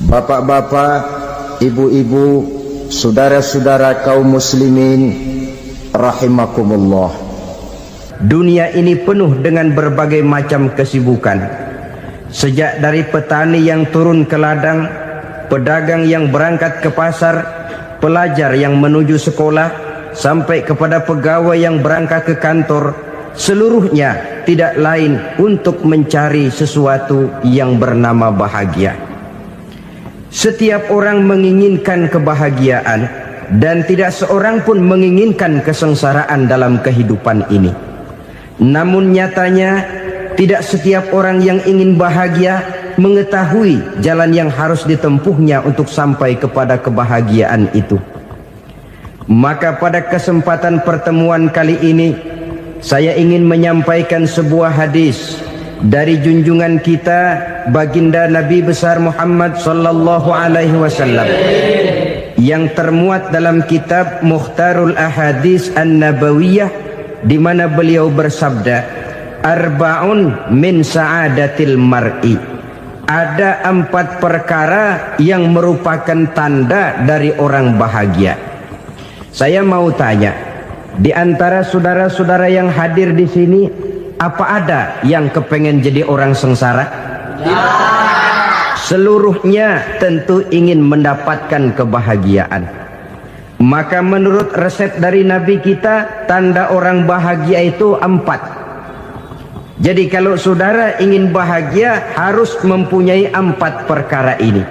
Bapak-bapak, ibu-ibu, saudara-saudara kaum muslimin rahimakumullah. Dunia ini penuh dengan berbagai macam kesibukan. Sejak dari petani yang turun ke ladang, pedagang yang berangkat ke pasar, pelajar yang menuju sekolah, sampai kepada pegawai yang berangkat ke kantor, seluruhnya tidak lain untuk mencari sesuatu yang bernama bahagia. Setiap orang menginginkan kebahagiaan, dan tidak seorang pun menginginkan kesengsaraan dalam kehidupan ini. Namun nyatanya tidak setiap orang yang ingin bahagia mengetahui jalan yang harus ditempuhnya untuk sampai kepada kebahagiaan itu. Maka pada kesempatan pertemuan kali ini, saya ingin menyampaikan sebuah hadis dari junjungan kita baginda Nabi besar Muhammad sallallahu alaihi wasallam yang termuat dalam kitab Mukhtarul Ahadits An-Nabawiyah, di mana beliau bersabda, arba'un min sa'adatil mar'i. Ada 4 perkara yang merupakan tanda dari orang bahagia. Saya mau tanya, di antara saudara-saudara yang hadir di sini, apa ada yang kepengen jadi orang sengsara? Ya. Seluruhnya tentu ingin mendapatkan kebahagiaan. Maka menurut resep dari Nabi kita, tanda orang bahagia itu 4. Jadi kalau saudara ingin bahagia, harus mempunyai 4 perkara ini.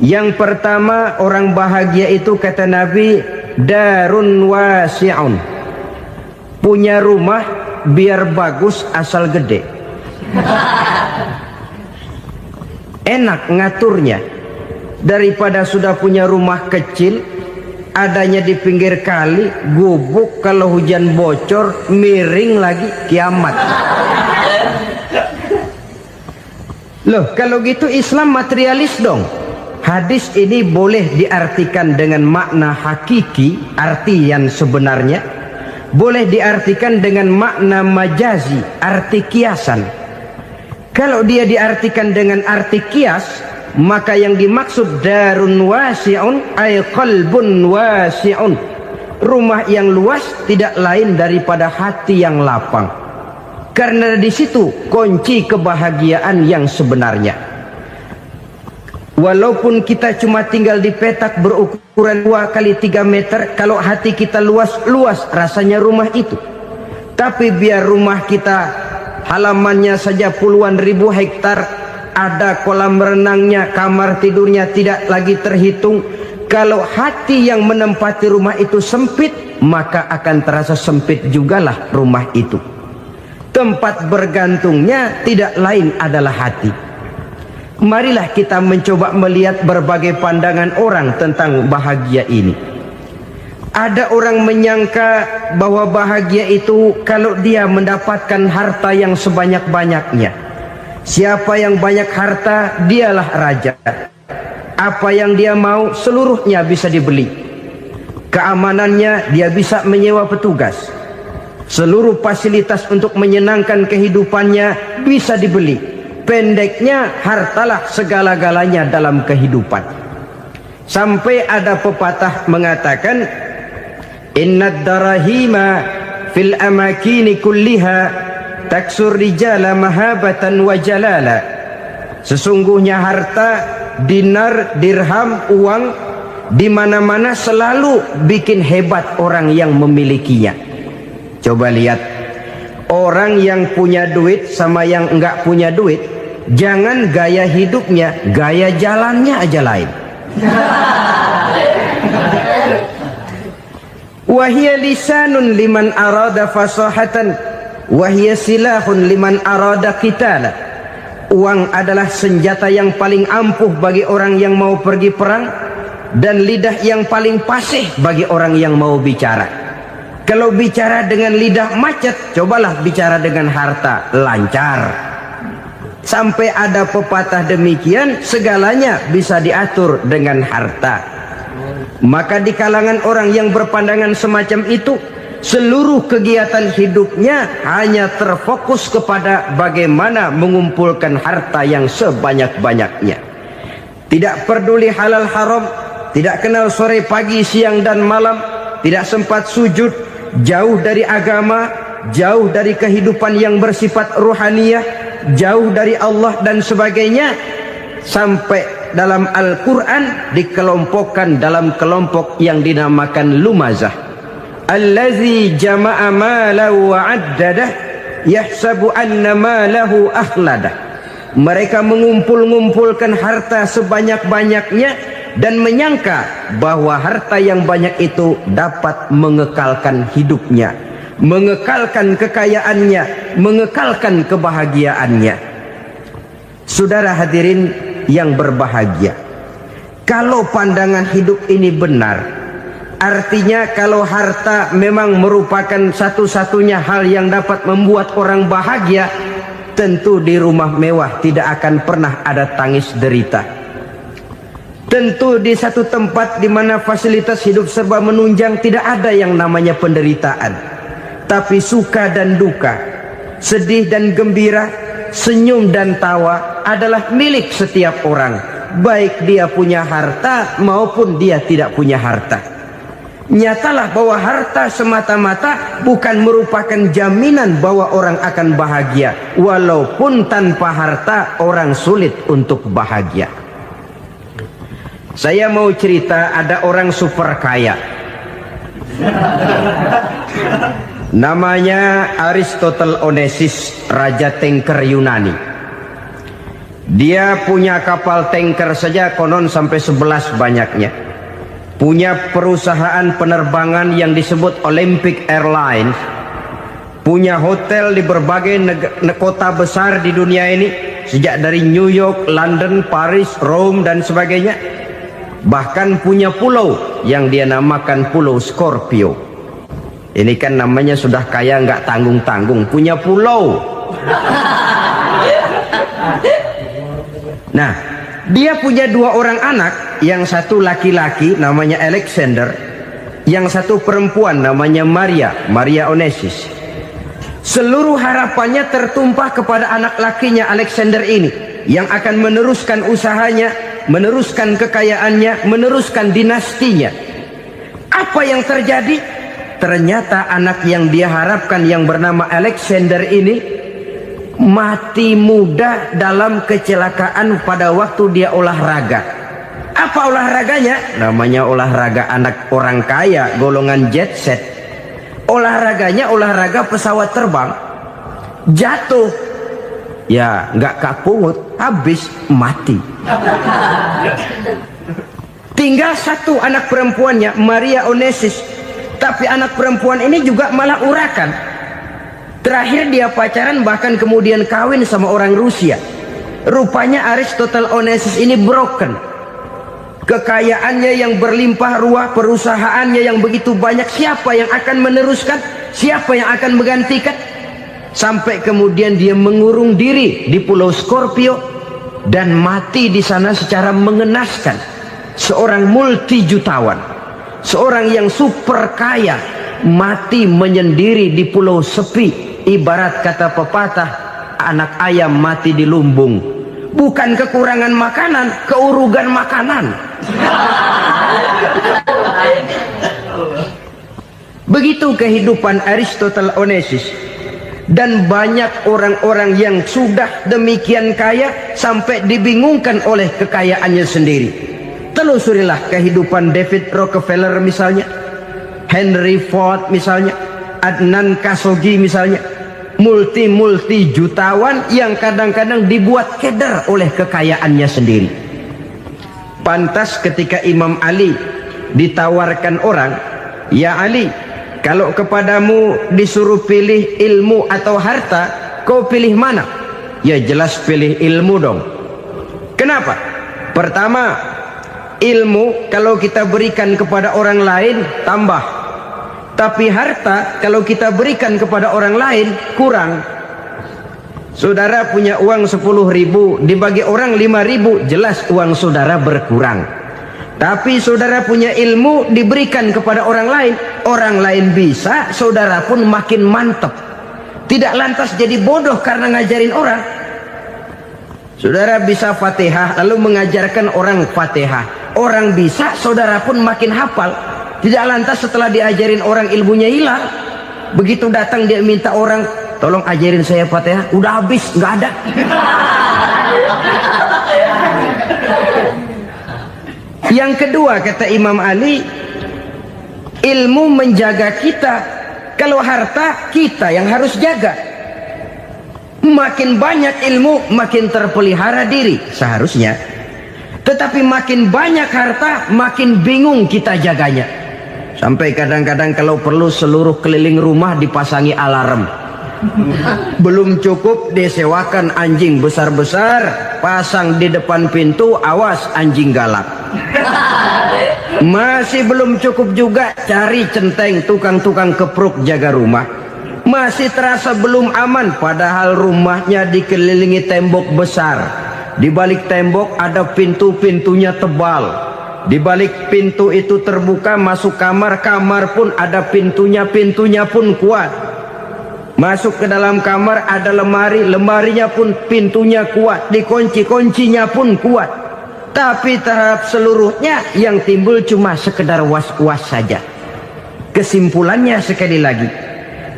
Yang pertama, orang bahagia itu kata Nabi, darun wasi'un. Punya rumah biar bagus asal gede. Enak ngaturnya, daripada sudah punya rumah kecil, adanya di pinggir kali, gubuk, kalau hujan bocor, miring lagi, kiamat. Loh, kalau gitu Islam materialis dong. Hadis ini boleh diartikan dengan makna hakiki, arti yang sebenarnya. Boleh diartikan dengan makna majazi, arti kiasan. Kalau dia diartikan dengan arti kias, maka yang dimaksud darun wasi'un ay qalbun wasi'un. Rumah yang luas tidak lain daripada hati yang lapang. Karena di situ kunci kebahagiaan yang sebenarnya. Walaupun kita cuma tinggal di petak berukuran 2 kali 3 meter, kalau hati kita luas-luas rasanya rumah itu. Tapi biar rumah kita halamannya saja puluhan ribu hektar, ada kolam renangnya, kamar tidurnya tidak lagi terhitung. Kalau hati yang menempati rumah itu sempit, maka akan terasa sempit jugalah rumah itu. Tempat bergantungnya tidak lain adalah hati. Marilah kita mencoba melihat berbagai pandangan orang tentang bahagia ini. Ada orang menyangka bahwa bahagia itu kalau dia mendapatkan harta yang sebanyak-banyaknya. Siapa yang banyak harta, dialah raja. Apa yang dia mau, seluruhnya bisa dibeli. Keamanannya, dia bisa menyewa petugas. Seluruh fasilitas untuk menyenangkan kehidupannya bisa dibeli. Pendeknya, hartalah segala-galanya dalam kehidupan. Sampai ada pepatah mengatakan, innad darahima fil amakini kulliha taksur rijala mahabatan wa jalala. Sesungguhnya harta, dinar, dirham, uang di mana-mana selalu bikin hebat orang yang memilikinya. Coba lihat, orang yang punya duit sama yang enggak punya duit, jangan gaya hidupnya, gaya jalannya aja lain. Wahia lisanun liman arada fasahatan, wahia silahun liman arada qitala. Uang adalah senjata yang paling ampuh bagi orang yang mau pergi perang, dan lidah yang paling fasih bagi orang yang mau bicara. Kalau bicara dengan lidah macet, cobalah bicara dengan harta, lancar. Sampai ada pepatah demikian, segalanya bisa diatur dengan harta. Maka di kalangan orang yang berpandangan semacam itu, seluruh kegiatan hidupnya hanya terfokus kepada bagaimana mengumpulkan harta yang sebanyak-banyaknya. tidak peduli halal haram, tidak kenal sore pagi siang dan malam, tidak sempat sujud, jauh dari agama, jauh dari kehidupan yang bersifat ruhaniyah, jauh dari Allah dan sebagainya, sampai dalam Al-Quran dikelompokkan dalam kelompok yang dinamakan lumazah. Allazi jama'a malahu wa 'addadah yahsabu anna malahu akhladah. Mereka mengumpul-ngumpulkan harta sebanyak-banyaknya dan menyangka bahwa harta yang banyak itu dapat mengekalkan hidupnya, mengekalkan kekayaannya, mengekalkan kebahagiaannya. Saudara hadirin yang berbahagia, kalau pandangan hidup ini benar, artinya kalau harta memang merupakan satu-satunya hal yang dapat membuat orang bahagia, tentu di rumah mewah tidak akan pernah ada tangis derita. Tentu di satu tempat di mana fasilitas hidup serba menunjang tidak ada yang namanya penderitaan. Tapi suka dan duka, sedih dan gembira, senyum dan tawa adalah milik setiap orang, baik dia punya harta maupun dia tidak punya harta. Nyatalah bahwa harta semata-mata bukan merupakan jaminan bahwa orang akan bahagia. Walaupun tanpa harta orang sulit untuk bahagia. Saya mau cerita, ada orang super kaya, namanya Aristotle Onesimus, raja tanker Yunani. Dia punya kapal tanker saja konon sampai 11 banyaknya. Punya perusahaan penerbangan yang disebut Olympic Airlines, punya hotel di berbagai kota besar di dunia ini, sejak dari New York, London, Paris, Rome dan sebagainya. Bahkan punya pulau yang dia namakan Pulau Scorpio. Ini kan namanya sudah kaya nggak tanggung-tanggung, punya pulau. Nah, dia punya 2 orang anak, yang satu laki-laki namanya Alexander, yang satu perempuan namanya Maria Onesimus. Seluruh harapannya tertumpah kepada anak lakinya Alexander ini, yang akan meneruskan usahanya, meneruskan kekayaannya, meneruskan dinastinya. Apa yang terjadi? Ternyata anak yang dia harapkan yang bernama Alexander ini mati muda dalam kecelakaan pada waktu dia olahraga. Apa olahraganya? Namanya olahraga anak orang kaya, golongan jet set. Olahraganya olahraga pesawat terbang. Jatuh, ya nggak kapungut, habis mati. Tinggal satu anak perempuannya, Maria Onesimus. Tapi anak perempuan ini juga malah urakan. Terakhir dia pacaran, bahkan kemudian kawin sama orang Rusia. Rupanya Aristotle Onesimus ini broken. Kekayaannya yang berlimpah ruah, perusahaannya yang begitu banyak, siapa yang akan meneruskan? Siapa yang akan menggantikan? Sampai kemudian dia mengurung diri di Pulau Scorpio dan mati di sana secara mengenaskan. Seorang multi jutawan, seorang yang super kaya, mati menyendiri di pulau sepi. Ibarat kata pepatah, anak ayam mati di lumbung. Bukan kekurangan makanan, keurugan makanan. Begitu kehidupan Aristotle Onesimus. Dan banyak orang-orang yang sudah demikian kaya sampai dibingungkan oleh kekayaannya sendiri. Telusurilah kehidupan David Rockefeller misalnya, Henry Ford misalnya, Adnan Khashoggi misalnya. Multi jutawan yang kadang-kadang dibuat keder oleh kekayaannya sendiri. Pantas ketika Imam Ali ditawarkan orang, "Ya Ali, kalau kepadamu disuruh pilih ilmu atau harta, kau pilih mana?" Ya jelas pilih ilmu dong. Kenapa? Pertama, ilmu kalau kita berikan kepada orang lain tambah. Tapi harta kalau kita berikan kepada orang lain kurang. Saudara punya uang 10.000, dibagi orang 5.000, jelas uang saudara berkurang. Tapi saudara punya ilmu, diberikan kepada orang lain bisa, saudara pun makin mantap. Tidak lantas jadi bodoh karena ngajarin orang. Saudara bisa Fatihah lalu mengajarkan orang Fatihah. Orang bisa, saudara pun makin hafal. Tidak lantas setelah diajarin orang ilmunya hilang. Begitu datang dia minta orang, tolong ajarin saya Fatihah, udah habis, nggak ada. Yang kedua kata Imam Ali, ilmu menjaga kita. Kalau harta, kita yang harus jaga. Makin banyak ilmu, makin terpelihara diri seharusnya. Tetapi makin banyak harta, makin bingung kita jaganya. Sampai kadang-kadang kalau perlu seluruh keliling rumah dipasangi alarm. Belum cukup disewakan anjing besar-besar, pasang di depan pintu, awas anjing galak. Masih belum cukup juga, cari centeng tukang-tukang kepruk jaga rumah. Masih terasa belum aman, padahal rumahnya dikelilingi tembok besar. Di balik tembok ada pintu-pintunya tebal. Di balik pintu itu terbuka masuk kamar, kamar pun ada pintunya, pintunya pun kuat. Masuk ke dalam kamar ada lemari, lemarinya pun pintunya kuat, dikunci, kuncinya pun kuat. Tapi terhadap seluruhnya yang timbul cuma sekedar was-was saja. Kesimpulannya sekali lagi,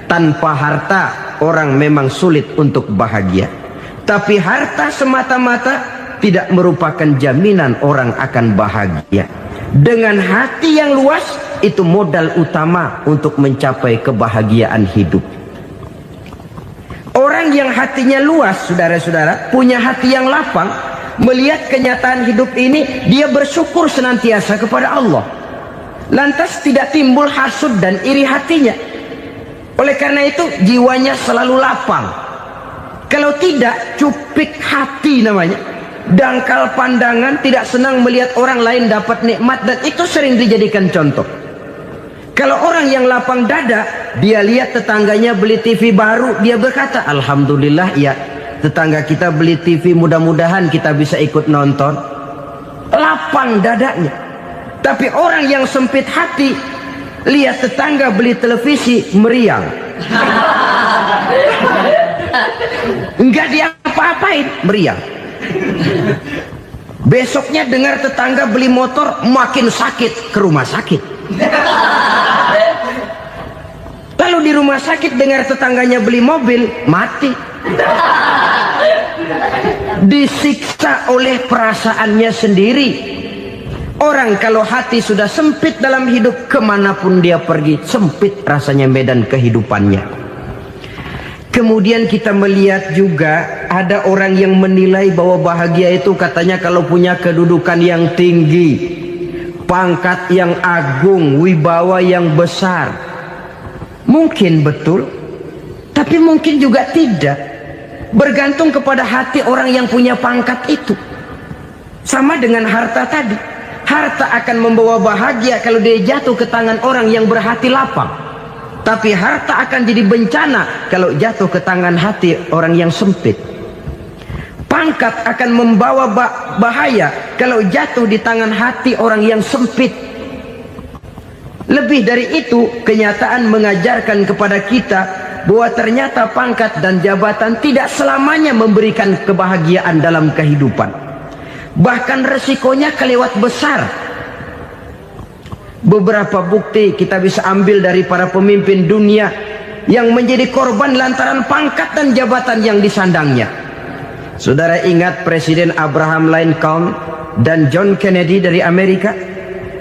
tanpa harta orang memang sulit untuk bahagia. Tapi harta semata-mata tidak merupakan jaminan orang akan bahagia. Dengan hati yang luas, itu modal utama untuk mencapai kebahagiaan hidup. Orang yang hatinya luas, saudara-saudara, punya hati yang lapang, melihat kenyataan hidup ini, dia bersyukur senantiasa kepada Allah. Lantas tidak timbul hasud dan iri hatinya. Oleh karena itu, jiwanya selalu lapang. Kalau tidak, cupik hati namanya. Dangkal pandangan, tidak senang melihat orang lain dapat nikmat, dan itu sering dijadikan contoh. Kalau orang yang lapang dada, dia lihat tetangganya beli TV baru, dia berkata, alhamdulillah ya, tetangga kita beli TV, mudah-mudahan kita bisa ikut nonton. Lapang dadanya. Tapi orang yang sempit hati, lihat tetangga beli televisi, meriang. Enggak diapa-apain, meriang. Besoknya dengar tetangga beli motor, makin sakit, ke rumah sakit. Lalu di rumah sakit dengar tetangganya beli mobil, mati. Disiksa oleh perasaannya sendiri. Orang kalau hati sudah sempit dalam hidup, kemanapun dia pergi, sempit rasanya medan kehidupannya. Kemudian kita melihat juga ada orang yang menilai bahwa bahagia itu katanya kalau punya kedudukan yang tinggi, pangkat yang agung, wibawa yang besar. Mungkin betul, tapi mungkin juga tidak. Bergantung kepada hati orang yang punya pangkat itu. Sama dengan harta tadi. Harta akan membawa bahagia kalau dia jatuh ke tangan orang yang berhati lapang. Tapi harta akan jadi bencana kalau jatuh ke tangan hati orang yang sempit. Pangkat akan membawa bahaya kalau jatuh di tangan hati orang yang sempit. Lebih dari itu, kenyataan mengajarkan kepada kita bahwa ternyata pangkat dan jabatan tidak selamanya memberikan kebahagiaan dalam kehidupan. Bahkan resikonya kelewat besar. Beberapa bukti kita bisa ambil dari para pemimpin dunia yang menjadi korban lantaran pangkat dan jabatan yang disandangnya. Saudara ingat Presiden Abraham Lincoln dan John Kennedy dari Amerika?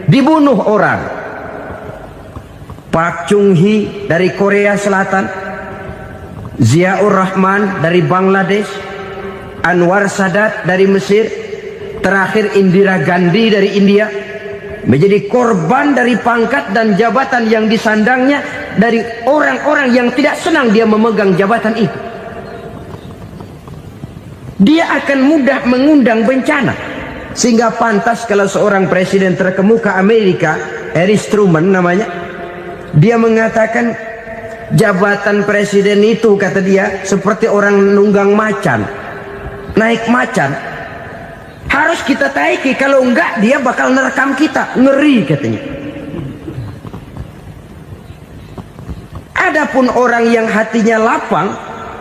Dibunuh orang. Park Chung-hee dari Korea Selatan, Ziaur Rahman dari Bangladesh, Anwar Sadat dari Mesir, terakhir Indira Gandhi dari India, menjadi korban dari pangkat dan jabatan yang disandangnya dari orang-orang yang tidak senang dia memegang jabatan itu. Dia akan mudah mengundang bencana. Sehingga pantas kalau seorang presiden terkemuka Amerika, Harry Truman namanya, dia mengatakan jabatan presiden itu, kata dia, seperti orang nunggang macan, naik macan. Harus kita taiki, kalau enggak dia bakal nerekam kita, ngeri katanya. Adapun orang yang hatinya lapang,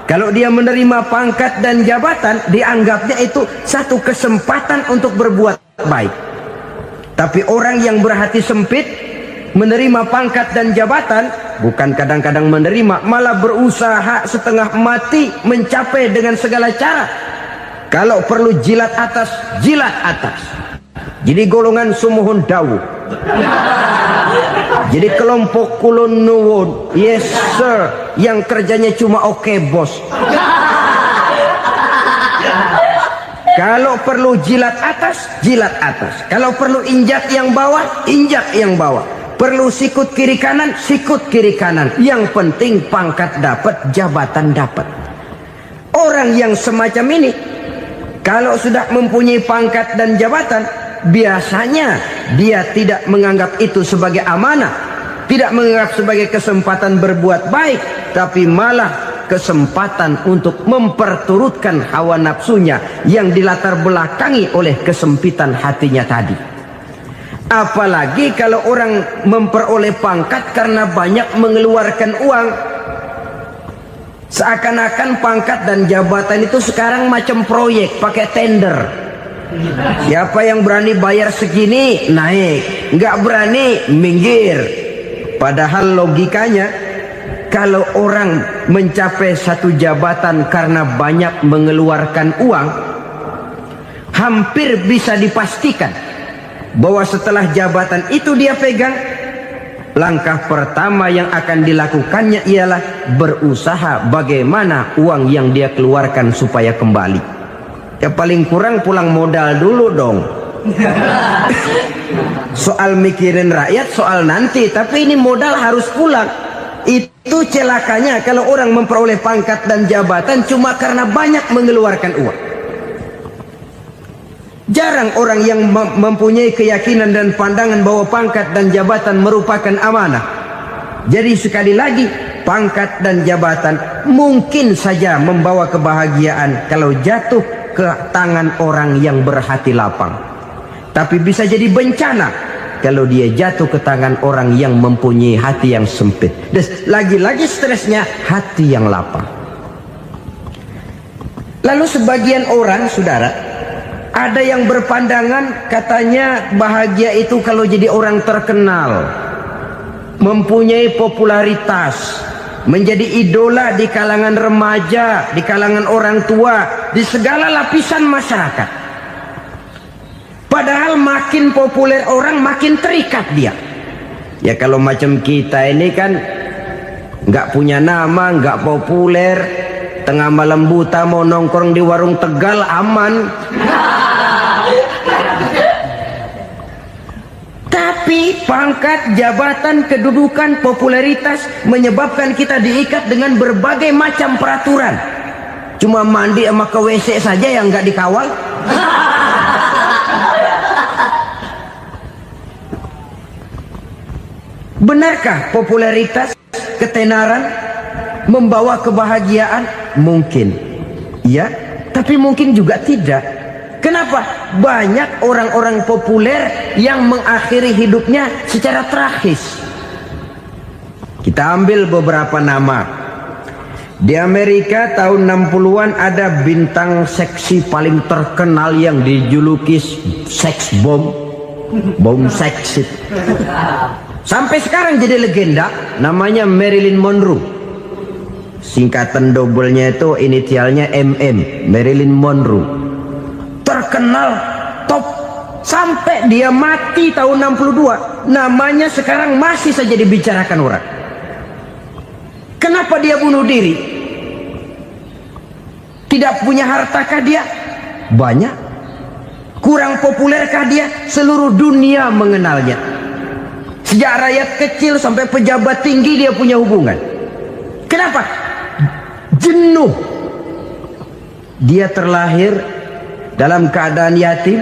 Kalau dia menerima pangkat dan jabatan, dianggapnya itu satu kesempatan untuk berbuat baik. Tapi orang yang berhati sempit, menerima pangkat dan jabatan, bukan kadang-kadang menerima, malah berusaha setengah mati mencapai dengan segala cara. Kalau perlu jilat atas, jilat atas. Jadi golongan sumuhun dawu. Jadi kelompok kulon nuwun, yes sir, yang kerjanya cuma oke bos. Kalau perlu jilat atas, jilat atas. Kalau perlu injak yang bawah, injak yang bawah. Perlu sikut kiri kanan, sikut kiri kanan. Yang penting pangkat dapat, jabatan dapat. Orang yang semacam ini, kalau sudah mempunyai pangkat dan jabatan, biasanya dia tidak menganggap itu sebagai amanah, tidak menganggap sebagai kesempatan berbuat baik, tapi malah kesempatan untuk memperturutkan hawa nafsunya yang dilatar belakangi oleh kesempitan hatinya tadi. Apalagi kalau orang memperoleh pangkat karena banyak mengeluarkan uang, seakan-akan pangkat dan jabatan itu sekarang macam proyek pakai tender. Siapa yang berani bayar segini naik, nggak berani minggir. Padahal logikanya, kalau orang mencapai satu jabatan karena banyak mengeluarkan uang, hampir bisa dipastikan bahwa setelah jabatan itu dia pegang, langkah pertama yang akan dilakukannya ialah berusaha bagaimana uang yang dia keluarkan supaya kembali. Ya paling kurang pulang modal dulu dong. Soal mikirin rakyat soal nanti, tapi ini modal harus pulang. Itu celakanya kalau orang memperoleh pangkat dan jabatan cuma karena banyak mengeluarkan uang. Jarang orang yang mempunyai keyakinan dan pandangan bahwa pangkat dan jabatan merupakan amanah. Jadi sekali lagi, pangkat dan jabatan mungkin saja membawa kebahagiaan kalau jatuh ke tangan orang yang berhati lapang. Tapi bisa jadi bencana kalau dia jatuh ke tangan orang yang mempunyai hati yang sempit. Dan lagi-lagi stresnya hati yang lapang. Lalu sebagian orang, saudara, ada yang berpandangan katanya bahagia itu kalau jadi orang terkenal, mempunyai popularitas, menjadi idola di kalangan remaja, di kalangan orang tua, di segala lapisan masyarakat. Padahal makin populer orang, makin terikat dia. Ya kalau macam kita ini kan nggak punya nama, nggak populer, tengah malam buta mau nongkrong di warung Tegal aman. Tapi pangkat, jabatan, kedudukan, popularitas menyebabkan kita diikat dengan berbagai macam peraturan. Cuma mandi sama ke WC saja yang nggak dikawal. Benarkah popularitas, ketenaran membawa kebahagiaan? Mungkin, ya, tapi mungkin juga tidak. Kenapa? Banyak orang-orang populer yang mengakhiri hidupnya secara tragis. Kita ambil beberapa nama. Di Amerika tahun 60-an ada bintang seksi paling terkenal yang dijuluki sex bomb. Bom seks. Sampai sekarang jadi legenda, namanya Marilyn Monroe. Singkatan doublenya itu inisialnya MM, Marilyn Monroe. Terkenal, top, sampai dia mati tahun 62. Namanya sekarang masih saja dibicarakan orang. Kenapa dia bunuh diri? Tidak punya hartakah dia? Banyak. Kurang populerkah dia? Seluruh dunia mengenalnya. Sejak rakyat kecil sampai pejabat tinggi dia punya hubungan. Kenapa? Jenuh. Dia terlahir dalam keadaan yatim.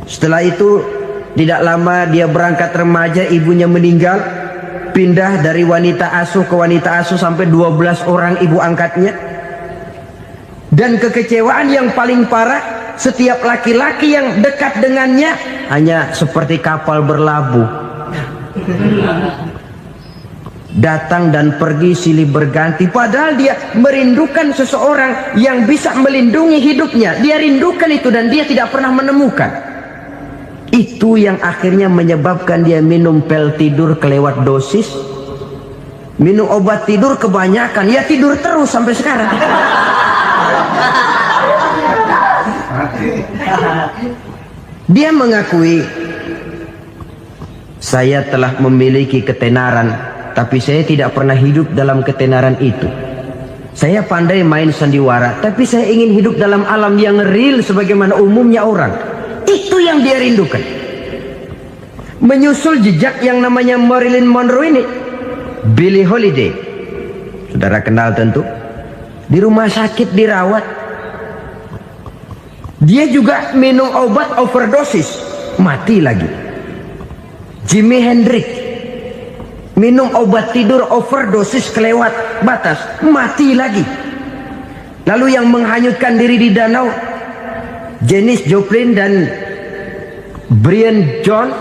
Setelah itu tidak lama dia berangkat remaja, ibunya meninggal. Pindah dari wanita asuh ke wanita asuh sampai 12 orang ibu angkatnya. Dan kekecewaan yang paling parah, setiap laki-laki yang dekat dengannya hanya seperti kapal berlabuh. datang dan pergi silih berganti, padahal dia merindukan seseorang yang bisa melindungi hidupnya. Dia rindukan itu dan dia tidak pernah menemukan. Itu yang akhirnya menyebabkan dia minum pil tidur kelewat dosis, minum obat tidur kebanyakan, ya tidur terus sampai sekarang. Dia mengakui, saya telah memiliki ketenaran, tapi saya tidak pernah hidup dalam ketenaran itu. Saya pandai main sandiwara, tapi saya ingin hidup dalam alam yang real sebagaimana umumnya orang. Itu yang dia rindukan. Menyusul jejak yang namanya Marilyn Monroe ini, Billie Holiday, saudara kenal tentu, di rumah sakit dirawat. Dia juga minum obat overdosis, mati lagi. Jimi Hendrix minum obat tidur overdosis kelewat batas, mati lagi. Lalu yang menghanyutkan diri di danau, Janis Joplin dan Brian Jones.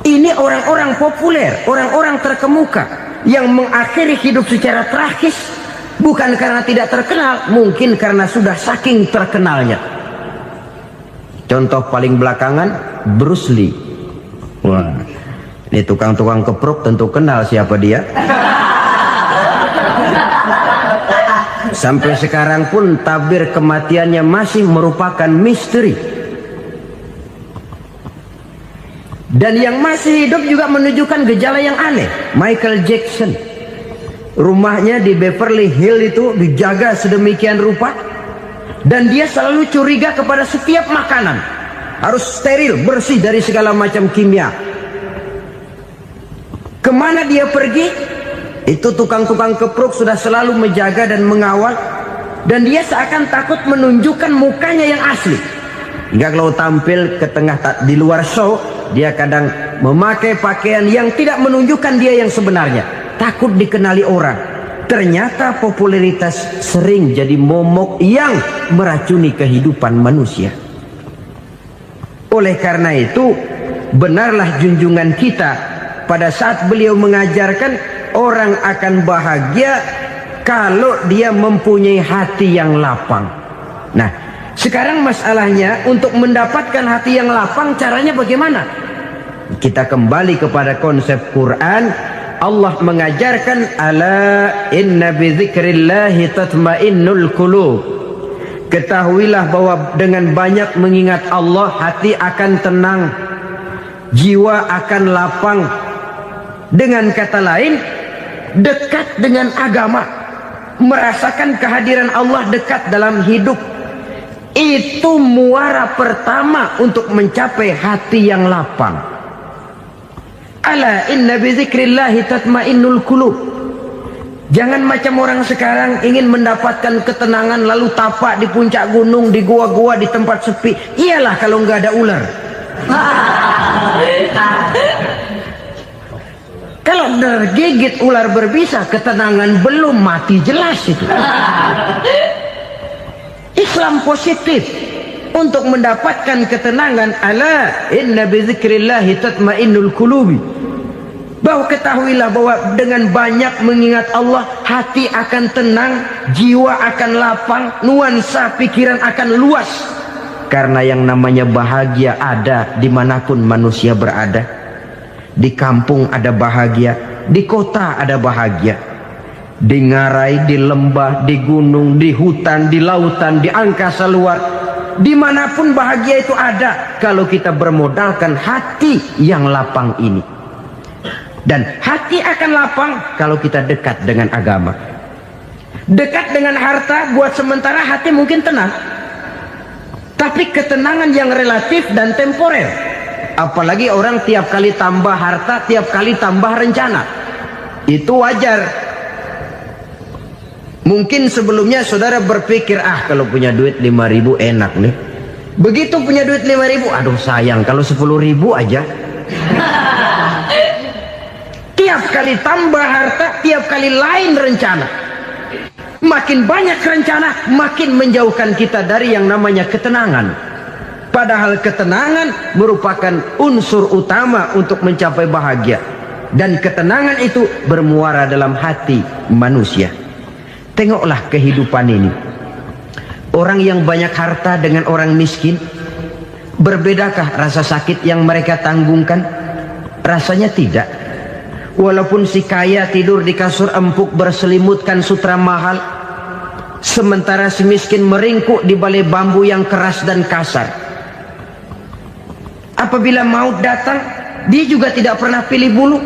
Ini orang-orang populer, orang-orang terkemuka yang mengakhiri hidup secara tragis, bukan karena tidak terkenal, mungkin karena sudah saking terkenalnya. Contoh paling belakangan, Bruce Lee. Wah, ini tukang-tukang keprok tentu kenal siapa dia. Sampai sekarang pun tabir kematiannya masih merupakan misteri. Dan yang masih hidup juga menunjukkan gejala yang aneh. Michael Jackson, rumahnya di Beverly Hills itu dijaga sedemikian rupa, dan dia selalu curiga kepada setiap makanan harus steril, bersih dari segala macam kimia. Kemana dia pergi, itu tukang-tukang keprok sudah selalu menjaga dan mengawal, dan dia seakan takut menunjukkan mukanya yang asli. Hingga kalau tampil ke tengah di luar show, dia kadang memakai pakaian yang tidak menunjukkan dia yang sebenarnya, takut dikenali orang. Ternyata popularitas sering jadi momok yang meracuni kehidupan manusia. Oleh karena itu, benarlah junjungan kita pada saat beliau mengajarkan orang akan bahagia kalau dia mempunyai hati yang lapang. Nah, sekarang masalahnya untuk mendapatkan hati yang lapang, caranya bagaimana? Kita kembali kepada konsep Quran. Allah mengajarkan, ala inna bi dzikrillahi tatmainnul qulub. Ketahuilah bahwa dengan banyak mengingat Allah, hati akan tenang, jiwa akan lapang. Dengan kata lain, dekat dengan agama, merasakan kehadiran Allah dekat dalam hidup. Itu muara pertama untuk mencapai hati yang lapang. Ala inna bi dzikrillahi tatmainnul qulub. Jangan macam orang sekarang ingin mendapatkan ketenangan lalu tapak di puncak gunung, di gua-gua, di tempat sepi. Iyalah kalau nggak ada ular. Kalau tergigit ular berbisa, ketenangan belum, mati jelas itu. Islam positif untuk mendapatkan ketenangan. Ala inna bi dzikrillahi tatmainnul qulubi. Bahwa ketahuilah bahwa dengan banyak mengingat Allah, hati akan tenang, jiwa akan lapang, nuansa pikiran akan luas. Karena yang namanya bahagia ada dimanapun manusia berada. Di kampung ada bahagia, di kota ada bahagia, di ngarai, di lembah, di gunung, di hutan, di lautan, di angkasa luar, dimanapun bahagia itu ada kalau kita bermodalkan hati yang lapang ini. Dan hati akan lapang kalau kita dekat dengan agama. Dekat dengan harta buat sementara hati mungkin tenang, tapi ketenangan yang relatif dan temporer. Apalagi orang tiap kali tambah harta, tiap kali tambah rencana. Itu wajar. Mungkin sebelumnya saudara berpikir, kalau punya duit 5.000 enak nih. Begitu punya duit 5.000, aduh sayang kalau 10.000 aja. Tiap kali tambah harta, tiap kali lain rencana. Makin banyak rencana, makin menjauhkan kita dari yang namanya ketenangan. Padahal ketenangan merupakan unsur utama untuk mencapai bahagia. dan ketenangan itu bermuara dalam hati manusia. Tengoklah kehidupan ini. Orang yang banyak harta dengan orang miskin, berbedakah rasa sakit yang mereka tanggungkan? Rasanya tidak. Walaupun si kaya tidur di kasur empuk berselimutkan sutra mahal, sementara si miskin meringkuk di balai bambu yang keras dan kasar. Apabila maut datang, dia juga tidak pernah pilih bulu.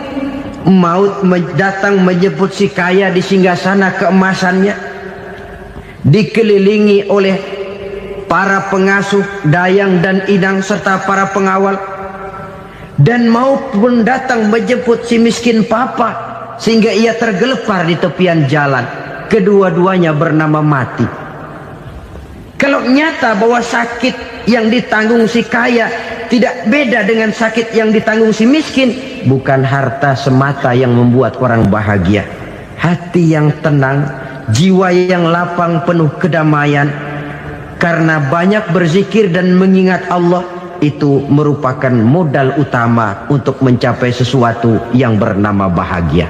Maut datang menjemput si kaya di singgasana keemasannya, dikelilingi oleh para pengasuh, dayang dan inang serta para pengawal. Dan maut pun datang menjemput si miskin papa, sehingga ia tergelepar di tepian jalan. Kedua-duanya bernama mati. Kalau nyata bahwa sakit yang ditanggung si kaya tidak beda dengan sakit yang ditanggung si miskin, bukan harta semata yang membuat orang bahagia. Hati yang tenang, jiwa yang lapang penuh kedamaian, karena banyak berzikir dan mengingat Allah, itu merupakan modal utama untuk mencapai sesuatu yang bernama bahagia.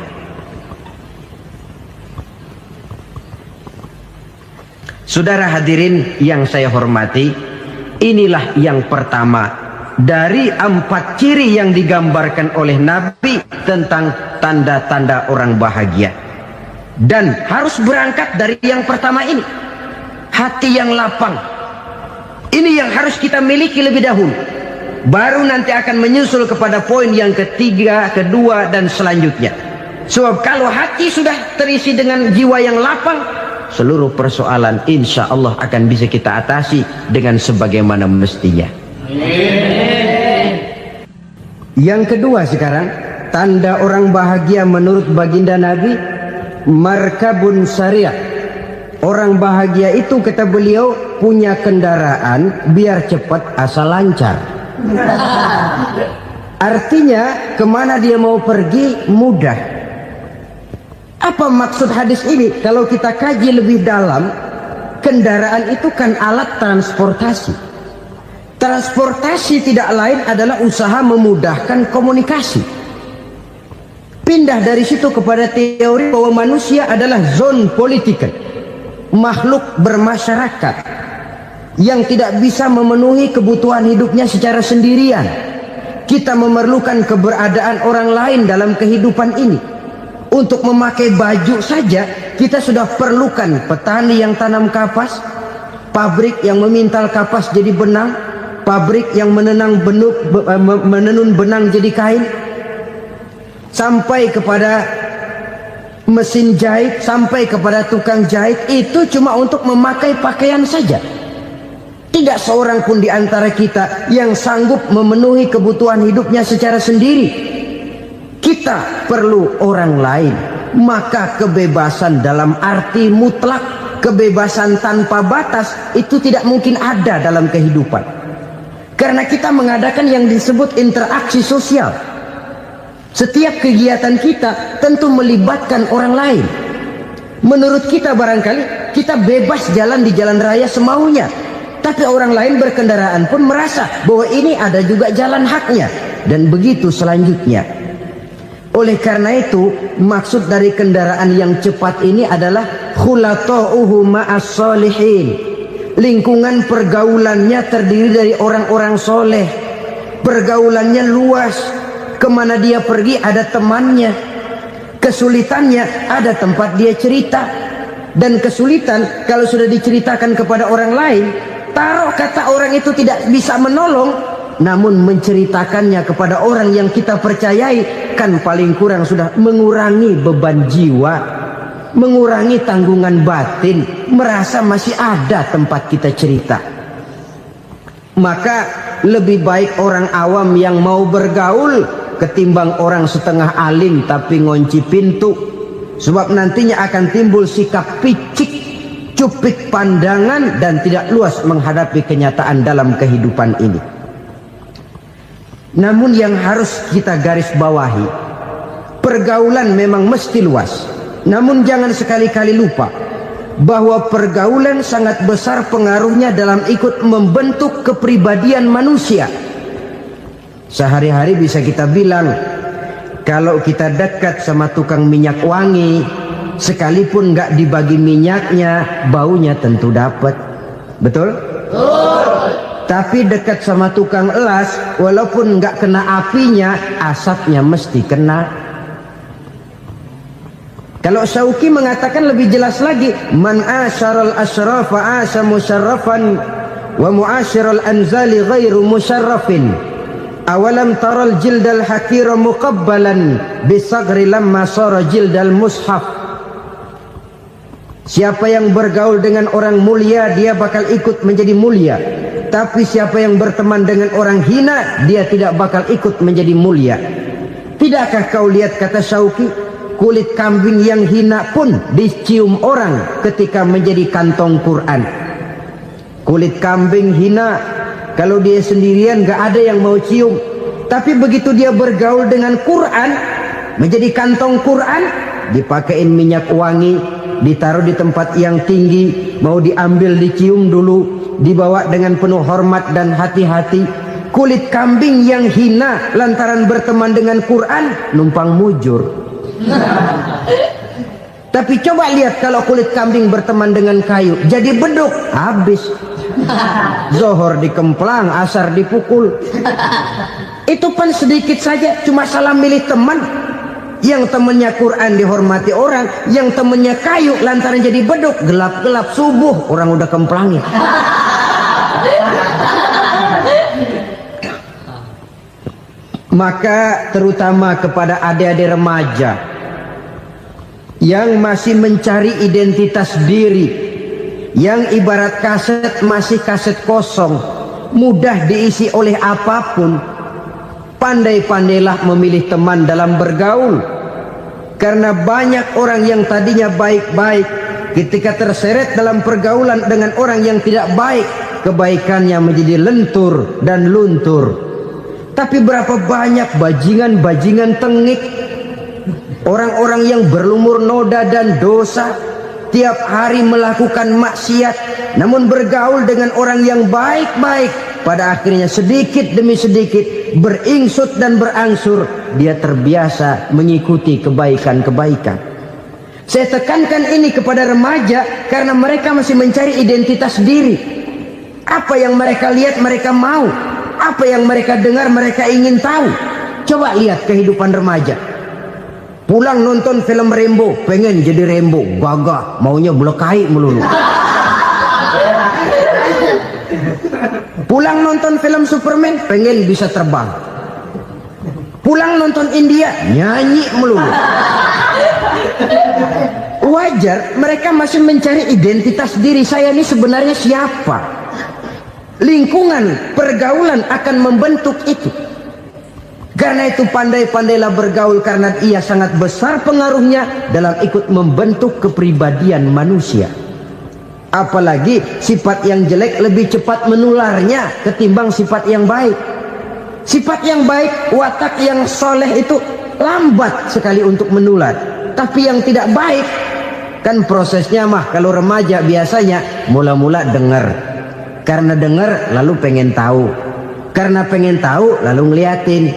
Saudara hadirin yang saya hormati, inilah yang pertama dari 4 ciri yang digambarkan oleh Nabi tentang tanda-tanda orang bahagia. Dan harus berangkat dari yang pertama ini, hati yang lapang. Ini yang harus kita miliki lebih dahulu, baru nanti akan menyusul kepada poin yang ketiga, kedua dan selanjutnya. Sebab kalau hati sudah terisi dengan jiwa yang lapang, seluruh persoalan insya Allah akan bisa kita atasi dengan sebagaimana mestinya. Yang kedua sekarang, tanda orang bahagia menurut baginda Nabi, markabun syariah. Orang bahagia itu, kata beliau, punya kendaraan biar cepat asal lancar. Artinya kemana dia mau pergi mudah. Apa maksud hadis ini? Kalau kita kaji lebih dalam, kendaraan itu kan alat transportasi. Transportasi tidak lain adalah usaha memudahkan komunikasi. Pindah dari situ kepada teori bahwa manusia adalah zon political, makhluk bermasyarakat yang tidak bisa memenuhi kebutuhan hidupnya secara sendirian. Kita memerlukan keberadaan orang lain dalam kehidupan ini. Untuk memakai baju saja kita sudah perlukan petani yang tanam kapas, pabrik yang memintal kapas jadi benang, pabrik yang menenun benang jadi kain, sampai kepada mesin jahit, sampai kepada tukang jahit. Itu cuma untuk memakai pakaian saja. Tidak seorang pun di antara kita yang sanggup memenuhi kebutuhan hidupnya secara sendiri. Kita perlu orang lain. Maka kebebasan dalam arti mutlak, kebebasan tanpa batas, itu tidak mungkin ada dalam kehidupan. Karena kita mengadakan yang disebut interaksi sosial. Setiap kegiatan kita tentu melibatkan orang lain. Menurut kita barangkali kita bebas jalan di jalan raya semaunya, tapi orang lain berkendaraan pun merasa bahwa ini ada juga jalan haknya, dan begitu selanjutnya. Oleh karena itu, maksud dari kendaraan yang cepat ini adalah khulata'uhu ma'as solihin. Lingkungan pergaulannya terdiri dari orang-orang soleh. Pergaulannya luas. Kemana dia pergi ada temannya. Kesulitannya ada tempat dia cerita. Dan kesulitan kalau sudah diceritakan kepada orang lain, taruh kata orang itu tidak bisa menolong, namun menceritakannya kepada orang yang kita percayai, kan paling kurang sudah mengurangi beban jiwa, mengurangi tanggungan batin, merasa masih ada tempat kita cerita. Maka lebih baik orang awam yang mau bergaul ketimbang orang setengah alim tapi ngunci pintu. Sebab nantinya akan timbul sikap picik, cupik pandangan, dan tidak luas menghadapi kenyataan dalam kehidupan ini. Namun yang harus kita garis bawahi, pergaulan memang mesti luas. Namun jangan sekali-kali lupa bahwa pergaulan sangat besar pengaruhnya dalam ikut membentuk kepribadian manusia. Sehari-hari bisa kita bilang kalau kita dekat sama tukang minyak wangi, sekalipun nggak dibagi minyaknya, baunya tentu dapat. Betul? Tapi dekat sama tukang elas, walaupun nggak kena apinya, asapnya mesti kena. Kalau Syauqi mengatakan lebih jelas lagi, man asyaral asrafa asa musyarrafan wa muasyiral anzali ghairu musyarrafin. Awalam taral jildal hakira muqabbalan bisagri lamma sara jildal mushaf. Siapa yang bergaul dengan orang mulia, dia bakal ikut menjadi mulia. Tapi siapa yang berteman dengan orang hina, dia tidak bakal ikut menjadi mulia. Tidakkah kau lihat, kata Syauqi, kulit kambing yang hina pun dicium orang ketika menjadi kantong Quran. Kulit kambing hina, kalau dia sendirian gak ada yang mau cium. Tapi begitu dia bergaul dengan Quran, menjadi kantong Quran, dipakein minyak wangi, ditaruh di tempat yang tinggi, mau diambil dicium dulu, dibawa dengan penuh hormat dan hati-hati. Kulit kambing yang hina lantaran berteman dengan Quran, numpang mujur. Tapi coba lihat kalau kulit kambing berteman dengan kayu, jadi beduk, habis. Zohor dikemplang, asar dipukul. Itu pun sedikit saja, cuma salah milih teman. Yang temannya Quran dihormati orang, yang temannya kayu lantaran jadi beduk, gelap-gelap subuh orang udah kemplangin. Maka terutama kepada adik-adik remaja yang masih mencari identitas diri, yang ibarat kaset masih kaset kosong, mudah diisi oleh apapun, pandai-pandailah memilih teman dalam bergaul. Karena banyak orang yang tadinya baik-baik, ketika terseret dalam pergaulan dengan orang yang tidak baik, kebaikannya menjadi lentur dan luntur. Tapi berapa banyak bajingan-bajingan tengik, orang-orang yang berlumur noda dan dosa, tiap hari melakukan maksiat, namun bergaul dengan orang yang baik-baik, pada akhirnya sedikit demi sedikit beringsut dan berangsur dia terbiasa mengikuti kebaikan-kebaikan. Saya tekankan ini kepada remaja karena mereka masih mencari identitas diri. Apa yang mereka lihat mereka mau, apa yang mereka dengar mereka ingin tahu. Coba lihat kehidupan remaja. Pulang nonton film Rambo, pengen jadi Rambo, gagah, maunya belekai melulu. Pulang nonton film Superman, pengen bisa terbang. Pulang nonton India, nyanyi melulu. Wajar, mereka masih mencari identitas diri. Saya ini sebenarnya siapa? Lingkungan, pergaulan akan membentuk itu. Karena itu pandai-pandailah bergaul, karena ia sangat besar pengaruhnya dalam ikut membentuk kepribadian manusia. Apalagi sifat yang jelek lebih cepat menularnya ketimbang sifat yang baik. Sifat yang baik, watak yang soleh itu lambat sekali untuk menular. Tapi yang tidak baik, kan prosesnya mah kalau remaja biasanya mula-mula dengar. Karena dengar lalu pengen tahu. Karena pengen tahu lalu ngeliatin.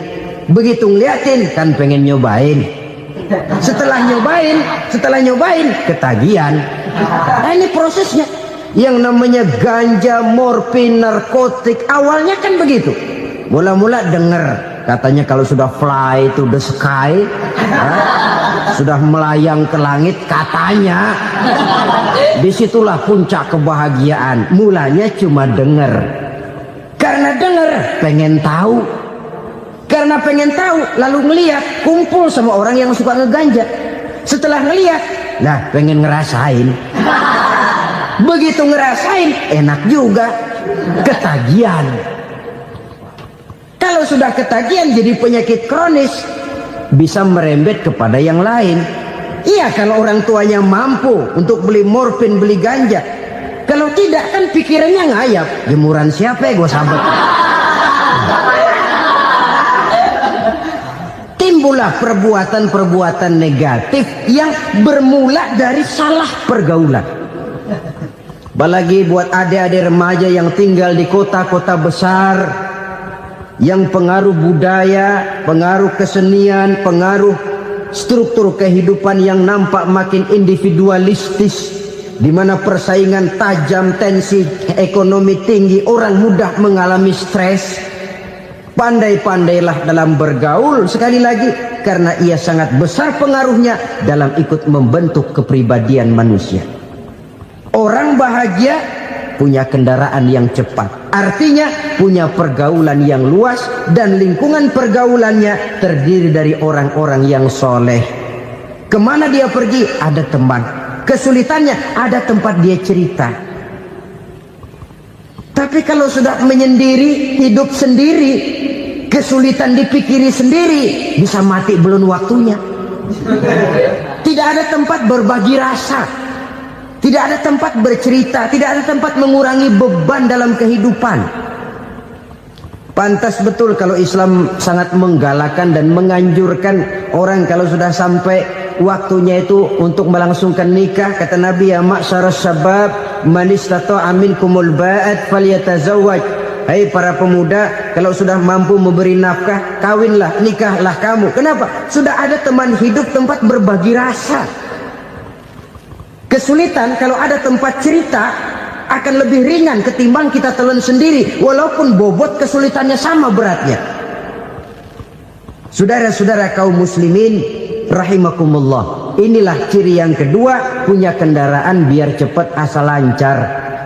Begitu ngeliatin kan pengen nyobain. Setelah nyobain ketagihan. Nah, ini prosesnya. Yang namanya ganja, morfin, narkotik, awalnya kan begitu. Mula-mula dengar, katanya kalau sudah fly to the sky, sudah melayang ke langit, katanya disitulah puncak kebahagiaan. Mulanya cuma dengar. Karena dengar pengen tahu. Karena pengen tahu lalu ngeliat, kumpul sama orang yang suka ngeganja. Setelah ngeliat, lah pengen ngerasain. Begitu ngerasain enak juga, ketagihan. Kalau sudah ketagihan jadi penyakit kronis, bisa merembet kepada yang lain. Iya, kalau orang tuanya mampu untuk beli morfin, beli ganja. Kalau tidak kan pikirannya ngayap, jemuran siapa ya gue sabet. Timbullah perbuatan-perbuatan negatif yang bermula dari salah pergaulan. Apalagi buat adik-adik remaja yang tinggal di kota-kota besar, yang pengaruh budaya, pengaruh kesenian, pengaruh struktur kehidupan yang nampak makin individualistis, di mana persaingan tajam, tensi ekonomi tinggi, orang mudah mengalami stres. Pandai-pandailah dalam bergaul, sekali lagi, karena ia sangat besar pengaruhnya dalam ikut membentuk kepribadian manusia. Orang bahagia punya kendaraan yang cepat, artinya punya pergaulan yang luas, dan lingkungan pergaulannya terdiri dari orang-orang yang soleh. Kemana dia pergi, ada teman. Kesulitannya, ada tempat dia cerita. Tapi kalau sudah menyendiri, hidup sendiri, kesulitan dipikiri sendiri, bisa mati belum waktunya. Tidak ada tempat berbagi rasa, tidak ada tempat bercerita, tidak ada tempat mengurangi beban dalam kehidupan. Pantas betul kalau Islam sangat menggalakkan dan menganjurkan orang kalau sudah sampai waktunya itu untuk melangsungkan nikah. Kata Nabi, ya ma'syaras syabab man istata'a minkumul ba'at falyatazawwaj. Hai para pemuda, kalau sudah mampu memberi nafkah, kawinlah, nikahlah kamu. Kenapa? Sudah ada teman hidup, tempat berbagi rasa. Kesulitan kalau ada tempat cerita akan lebih ringan ketimbang kita telan sendiri, walaupun bobot kesulitannya sama beratnya. Saudara-saudara kaum muslimin rahimakumullah, inilah ciri yang kedua, punya kendaraan biar cepat asal lancar.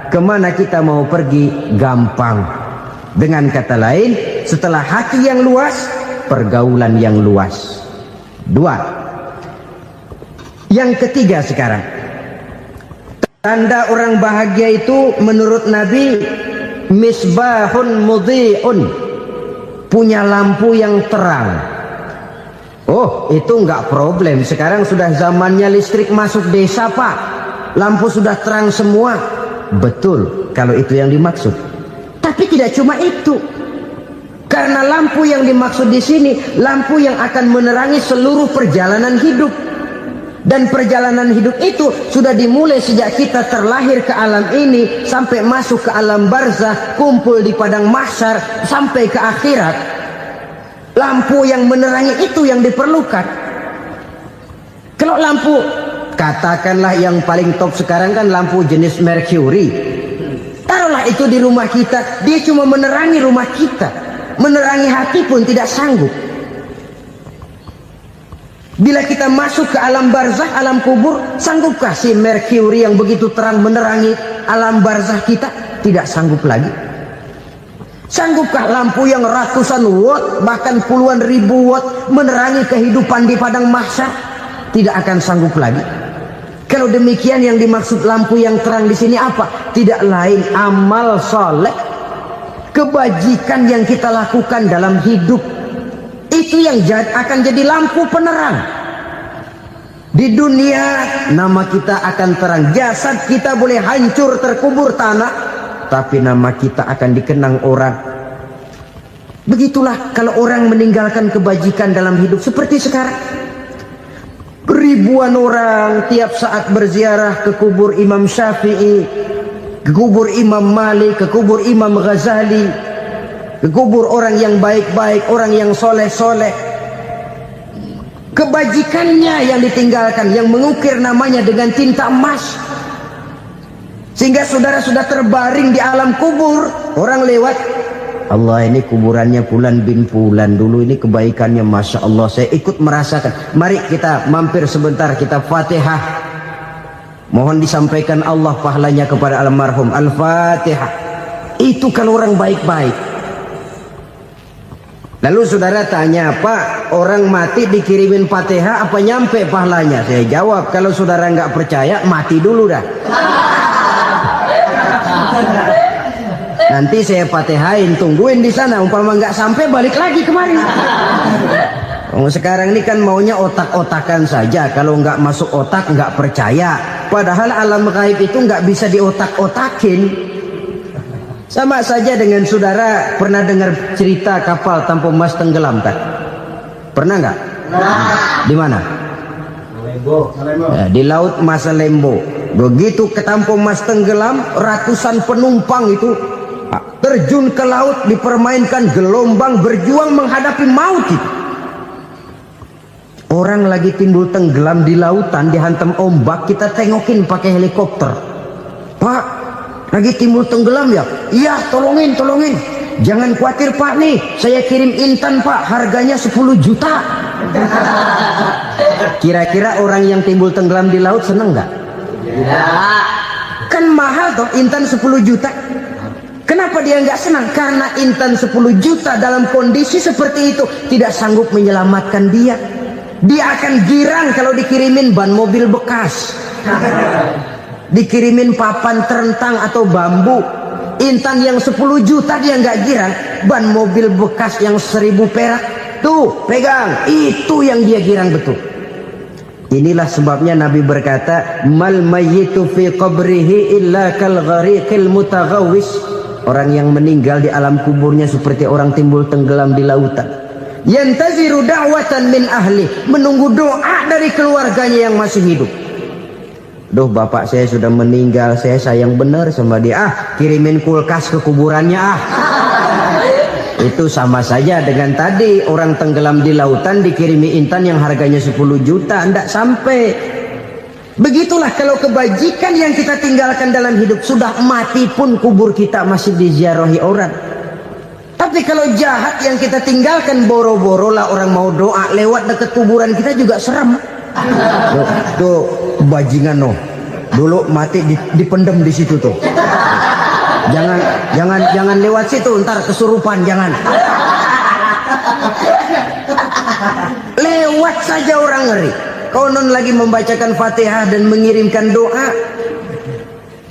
Kemana kita mau pergi gampang. Dengan kata lain, setelah hati yang luas, pergaulan yang luas. Dua. Yang ketiga sekarang, tanda orang bahagia itu menurut Nabi, misbahun mudhi'un, punya lampu yang terang. Oh, itu enggak problem. Sekarang sudah zamannya listrik masuk desa, Pak. Lampu sudah terang semua. Betul, kalau itu yang dimaksud. Tapi tidak cuma itu. Karena lampu yang dimaksud di sini, lampu yang akan menerangi seluruh perjalanan hidup. Dan perjalanan hidup itu sudah dimulai sejak kita terlahir ke alam ini, sampai masuk ke alam barzah, kumpul di padang mahsyar, sampai ke akhirat. Lampu yang menerangi itu yang diperlukan. Kalau lampu, katakanlah yang paling top sekarang kan lampu jenis Mercury. Taruhlah itu di rumah kita, dia cuma menerangi rumah kita, menerangi hati pun tidak sanggup. Bila kita masuk ke alam barzah, alam kubur, sanggupkah si Mercury yang begitu terang menerangi alam barzah kita? Tidak sanggup lagi. Sanggupkah lampu yang ratusan watt, bahkan puluhan ribu watt menerangi kehidupan di padang mahsyar? Tidak akan sanggup lagi. Kalau demikian, yang dimaksud lampu yang terang di sini apa? Tidak lain amal soleh, kebajikan yang kita lakukan dalam hidup. Itu yang akan jadi lampu penerang. Di dunia nama kita akan terang. Jasad kita boleh hancur terkubur tanah, tapi nama kita akan dikenang orang. Begitulah kalau orang meninggalkan kebajikan dalam hidup seperti sekarang. Ribuan orang tiap saat berziarah ke kubur Imam Syafi'i, ke kubur Imam Malik, ke kubur Imam Ghazali, ke kubur orang yang baik-baik, orang yang soleh-soleh. Kebajikannya yang ditinggalkan, yang mengukir namanya dengan tinta emas. Sehingga saudara sudah terbaring di alam kubur, orang lewat, Allah, ini kuburannya Fulan bin Fulan, dulu ini kebaikannya Masya Allah, saya ikut merasakan. Mari kita mampir sebentar, kita Fatihah. Mohon disampaikan Allah pahalanya kepada almarhum. Al-Fatihah. Itu kalau orang baik-baik. Lalu saudara tanya, Pak, orang mati dikirimin Fatihah apa nyampe pahalanya? Saya jawab, kalau saudara nggak percaya, mati dulu dah. Nanti saya Fatihain, tungguin di sana. Umpama nggak sampai, balik lagi kemari. Sekarang ini kan maunya otak-otakan saja. Kalau nggak masuk otak, nggak percaya. Padahal alam gaib itu nggak bisa diotak-otakin. Sama saja dengan saudara pernah dengar cerita kapal Tampo Mas tenggelam kan? Pernah nggak? Di mana? Ya, di laut Masalembo. Begitu ke Tampo Mas tenggelam, ratusan penumpang itu terjun ke laut, dipermainkan gelombang, berjuang menghadapi maut itu. Orang lagi timbul tenggelam di lautan, dihantam ombak, kita tengokin pakai helikopter. Pak, lagi timbul tenggelam ya? Iya, tolongin. Jangan khawatir Pak, nih saya kirim intan Pak, harganya 10 juta. Kira-kira orang yang timbul tenggelam di laut seneng nggak? Ya. Kan mahal toh intan 10 juta. Kenapa dia nggak senang? Karena intan 10 juta dalam kondisi seperti itu tidak sanggup menyelamatkan dia. Dia akan girang kalau dikirimin ban mobil bekas, dikirimin papan terentang atau bambu. Intan yang 10 juta dia nggak girang. Ban mobil bekas yang 1000 perak, tuh pegang, itu yang dia girang betul. Inilah sebabnya Nabi berkata, mal mayyitu fi qabrihi illa kal ghariqil mutaghawwis. Orang yang meninggal di alam kuburnya seperti orang timbul tenggelam di lautan. Yantaziru da'watan min ahli, menunggu doa dari keluarganya yang masih hidup. Duh, bapak saya sudah meninggal, saya sayang benar sama dia. Kirimin kulkas ke kuburannya Itu sama saja dengan tadi orang tenggelam di lautan dikirimi intan yang harganya 10 juta, ndak sampai. Begitulah kalau kebajikan yang kita tinggalkan dalam hidup, sudah mati pun kubur kita masih diziarahi orang. Tapi kalau jahat yang kita tinggalkan, boro-boro lah orang mau doa lewat dekat kuburan kita juga serem. Tuh bajingan noh, dulu mati dipendem di situ tuh. Jangan lewat situ, ntar kesurupan, jangan. Lewat saja orang ngeri. Konon lagi membacakan Fatihah dan mengirimkan doa.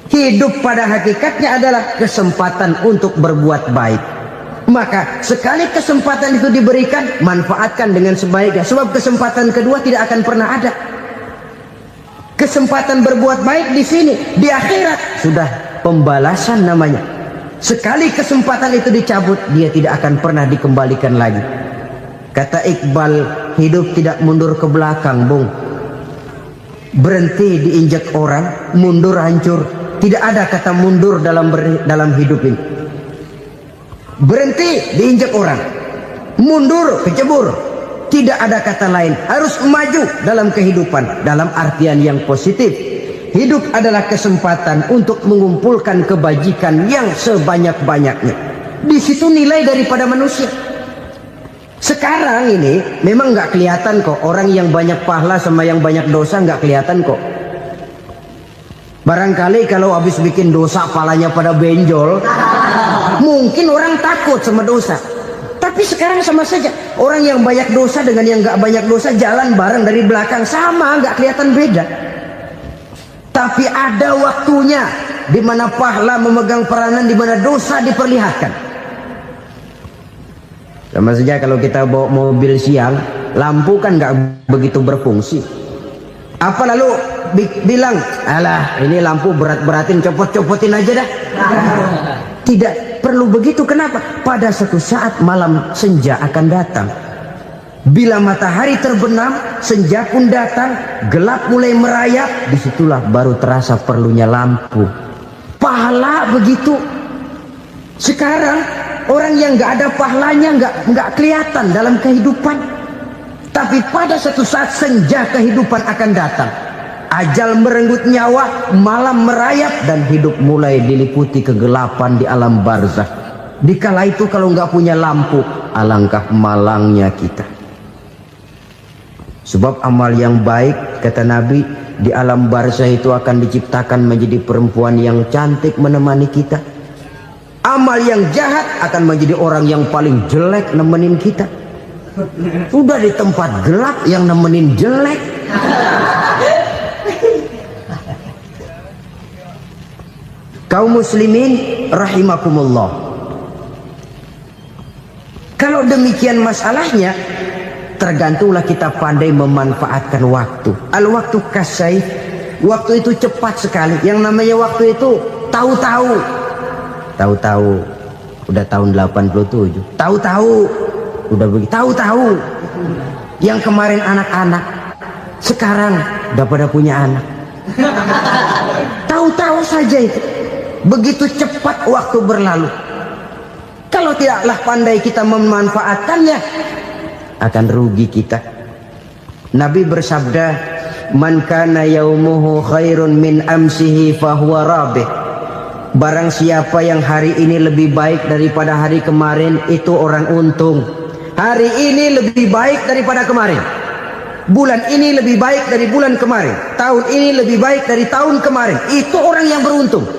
Hidup pada hakikatnya adalah kesempatan untuk berbuat baik. Maka sekali kesempatan itu diberikan, manfaatkan dengan sebaiknya. Sebab kesempatan kedua tidak akan pernah ada. Kesempatan berbuat baik di sini, di akhirat sudah pembalasan namanya. Sekali kesempatan itu dicabut, dia tidak akan pernah dikembalikan lagi. Kata Iqbal, hidup tidak mundur ke belakang, Bung. Berhenti diinjak orang, mundur hancur. Tidak ada kata mundur dalam hidup ini. Berhenti diinjak orang, mundur kecebur. Tidak ada kata lain. Harus maju dalam kehidupan, dalam artian yang positif. Hidup adalah kesempatan untuk mengumpulkan kebajikan yang sebanyak-banyaknya. Di situ nilai daripada manusia. Sekarang ini memang nggak kelihatan kok, orang yang banyak pahala sama yang banyak dosa nggak kelihatan kok. Barangkali kalau habis bikin dosa palanya pada benjol, mungkin orang takut sama dosa. Tapi sekarang sama saja, orang yang banyak dosa dengan yang nggak banyak dosa jalan bareng dari belakang, sama, nggak kelihatan beda. Tapi ada waktunya di mana pahala memegang peranan, di mana dosa diperlihatkan. Sama saja kalau kita bawa mobil siang, lampu kan nggak begitu berfungsi. Apa lalu bilang, alah ini lampu berat-beratin, copot-copotin aja dah. Tidak perlu begitu. Kenapa? Pada suatu saat malam senja akan datang. Bila matahari terbenam, senja pun datang, gelap mulai merayap, disitulah baru terasa perlunya lampu. Pahala begitu. Sekarang orang yang nggak ada pahalanya nggak kelihatan dalam kehidupan. Tapi pada suatu saat senja kehidupan akan datang. Ajal merenggut nyawa, malam merayap, dan hidup mulai diliputi kegelapan di alam barzakh. Dikala itu kalau nggak punya lampu, alangkah malangnya kita. Sebab amal yang baik, kata Nabi, di alam barzakh itu akan diciptakan menjadi perempuan yang cantik menemani kita. Amal yang jahat akan menjadi orang yang paling jelek nemenin kita. Udah di tempat gelap yang nemenin jelek. Kaum muslimin rahimakumullah. Kalau demikian masalahnya, tergantunglah kita pandai memanfaatkan waktu. Al-waktu kasayf. Waktu itu cepat sekali. Yang namanya waktu itu tahu-tahu. Tahu-tahu. Udah tahun 87. Tahu-tahu. Udah begitu. Tahu-tahu. Yang kemarin anak-anak, sekarang udah pada punya anak. Tahu-tahu saja itu. Begitu cepat waktu berlalu. kalau tidaklah pandai kita memanfaatkannya, akan rugi kita. Nabi bersabda, man kana yaumuhu khairun min amsihi fahuwa rabih. Barang siapa yang hari ini lebih baik daripada hari kemarin, itu orang untung. Hari ini lebih baik daripada kemarin, bulan ini lebih baik dari bulan kemarin, tahun ini lebih baik dari tahun kemarin, itu orang yang beruntung.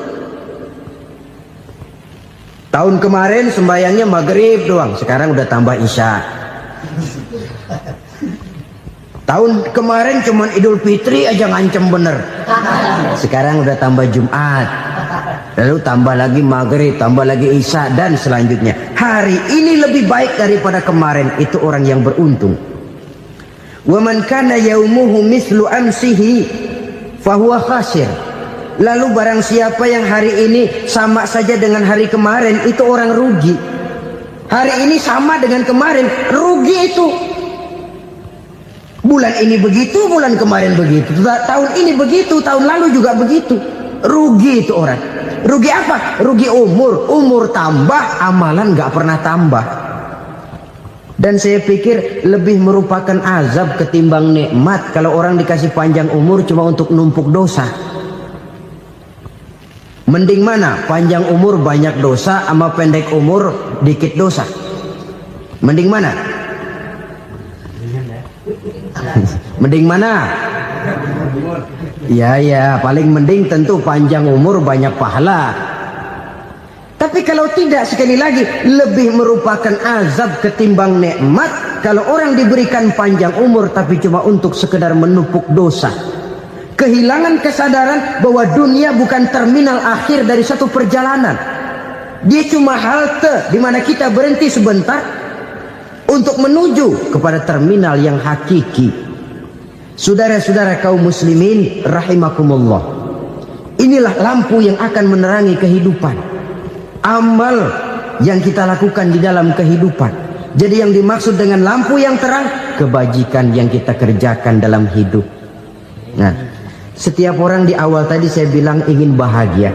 Tahun kemarin sembahyangnya maghrib doang, sekarang udah tambah isya. Tahun kemarin cuman Idul Fitri aja ngancem bener, sekarang udah tambah Jumat, lalu tambah lagi maghrib, tambah lagi isya, dan selanjutnya. Hari ini lebih baik daripada kemarin, itu orang yang beruntung. Wa man kana yaumuhu mislu amsihi fahuwa khasir. Lalu barang siapa yang hari ini sama saja dengan hari kemarin, itu orang rugi. Hari ini sama dengan kemarin, rugi itu. Bulan ini begitu, bulan kemarin begitu, tahun ini begitu, tahun lalu juga begitu. Rugi itu orang. Rugi apa? Rugi umur. Umur tambah, amalan gak pernah tambah. Dan saya pikir lebih merupakan azab ketimbang nikmat kalau orang dikasih panjang umur cuma untuk numpuk dosa. Mending mana? Panjang umur banyak dosa sama pendek umur dikit dosa? Mending mana? Mending mana? Ya, paling mending tentu panjang umur banyak pahala. Tapi kalau tidak, sekali lagi, lebih merupakan azab ketimbang nikmat kalau orang diberikan panjang umur tapi cuma untuk sekedar menumpuk dosa. Kehilangan kesadaran bahwa dunia bukan terminal akhir dari satu perjalanan. Dia cuma halte di mana kita berhenti sebentar untuk menuju kepada terminal yang hakiki. Saudara-saudara kaum muslimin rahimakumullah, inilah lampu yang akan menerangi kehidupan, amal yang kita lakukan di dalam kehidupan. Jadi yang dimaksud dengan lampu yang terang, kebajikan yang kita kerjakan dalam hidup. Nah, setiap orang di awal tadi saya bilang ingin bahagia.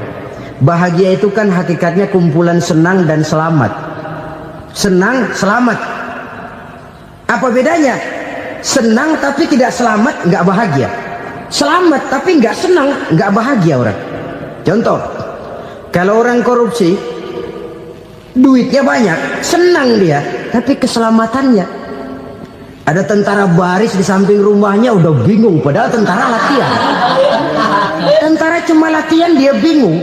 Bahagia itu kan hakikatnya kumpulan senang dan selamat. Senang, selamat. Apa bedanya? Senang tapi tidak selamat, nggak bahagia. Selamat tapi nggak senang, nggak bahagia orang. Contoh, kalau orang korupsi, duitnya banyak, senang dia, tapi keselamatannya. Ada tentara baris di samping rumahnya udah bingung, padahal tentara latihan. Tentara cuma latihan, dia bingung.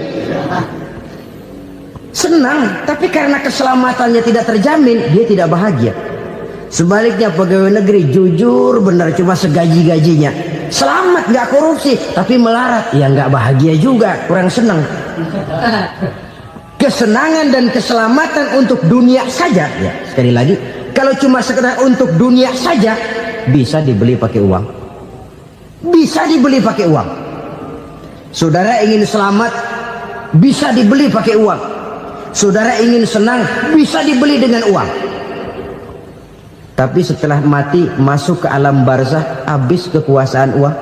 Senang, tapi karena keselamatannya tidak terjamin, dia tidak bahagia. Sebaliknya pegawai negeri jujur benar, cuma segaji-gajinya, selamat nggak korupsi tapi melarat, ya nggak bahagia juga, kurang senang. Kesenangan dan keselamatan untuk dunia saja, ya sekali lagi, kalau cuma sekedar untuk dunia saja, bisa dibeli pakai uang, bisa dibeli pakai uang. Saudara ingin selamat, bisa dibeli pakai uang. Saudara ingin senang, bisa dibeli dengan uang. Tapi setelah mati masuk ke alam barzah, habis kekuasaan uang.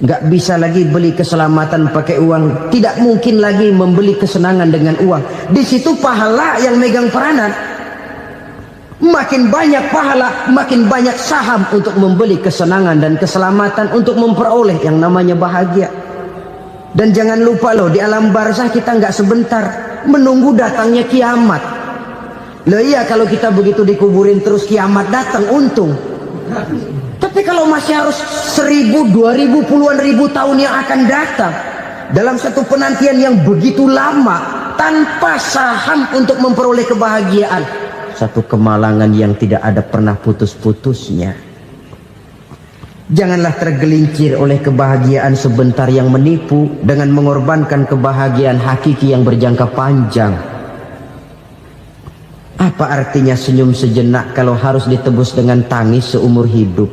Nggak bisa lagi beli keselamatan pakai uang, tidak mungkin lagi membeli kesenangan dengan uang. Di situ pahala yang megang peranan. Makin banyak pahala, makin banyak saham untuk membeli kesenangan dan keselamatan, untuk memperoleh yang namanya bahagia. Dan jangan lupa loh, di alam barzah kita nggak sebentar, menunggu datangnya kiamat. Loh iya, kalau kita begitu dikuburin terus kiamat datang, untung. Tapi kalau masih harus 1000, 2000, puluhan ribu tahun yang akan datang, dalam satu penantian yang begitu lama, tanpa saham untuk memperoleh kebahagiaan, satu kemalangan yang tidak ada pernah putus-putusnya. Janganlah tergelincir oleh kebahagiaan sebentar yang menipu dengan mengorbankan kebahagiaan hakiki yang berjangka panjang. Apa artinya senyum sejenak kalau harus ditebus dengan tangis seumur hidup?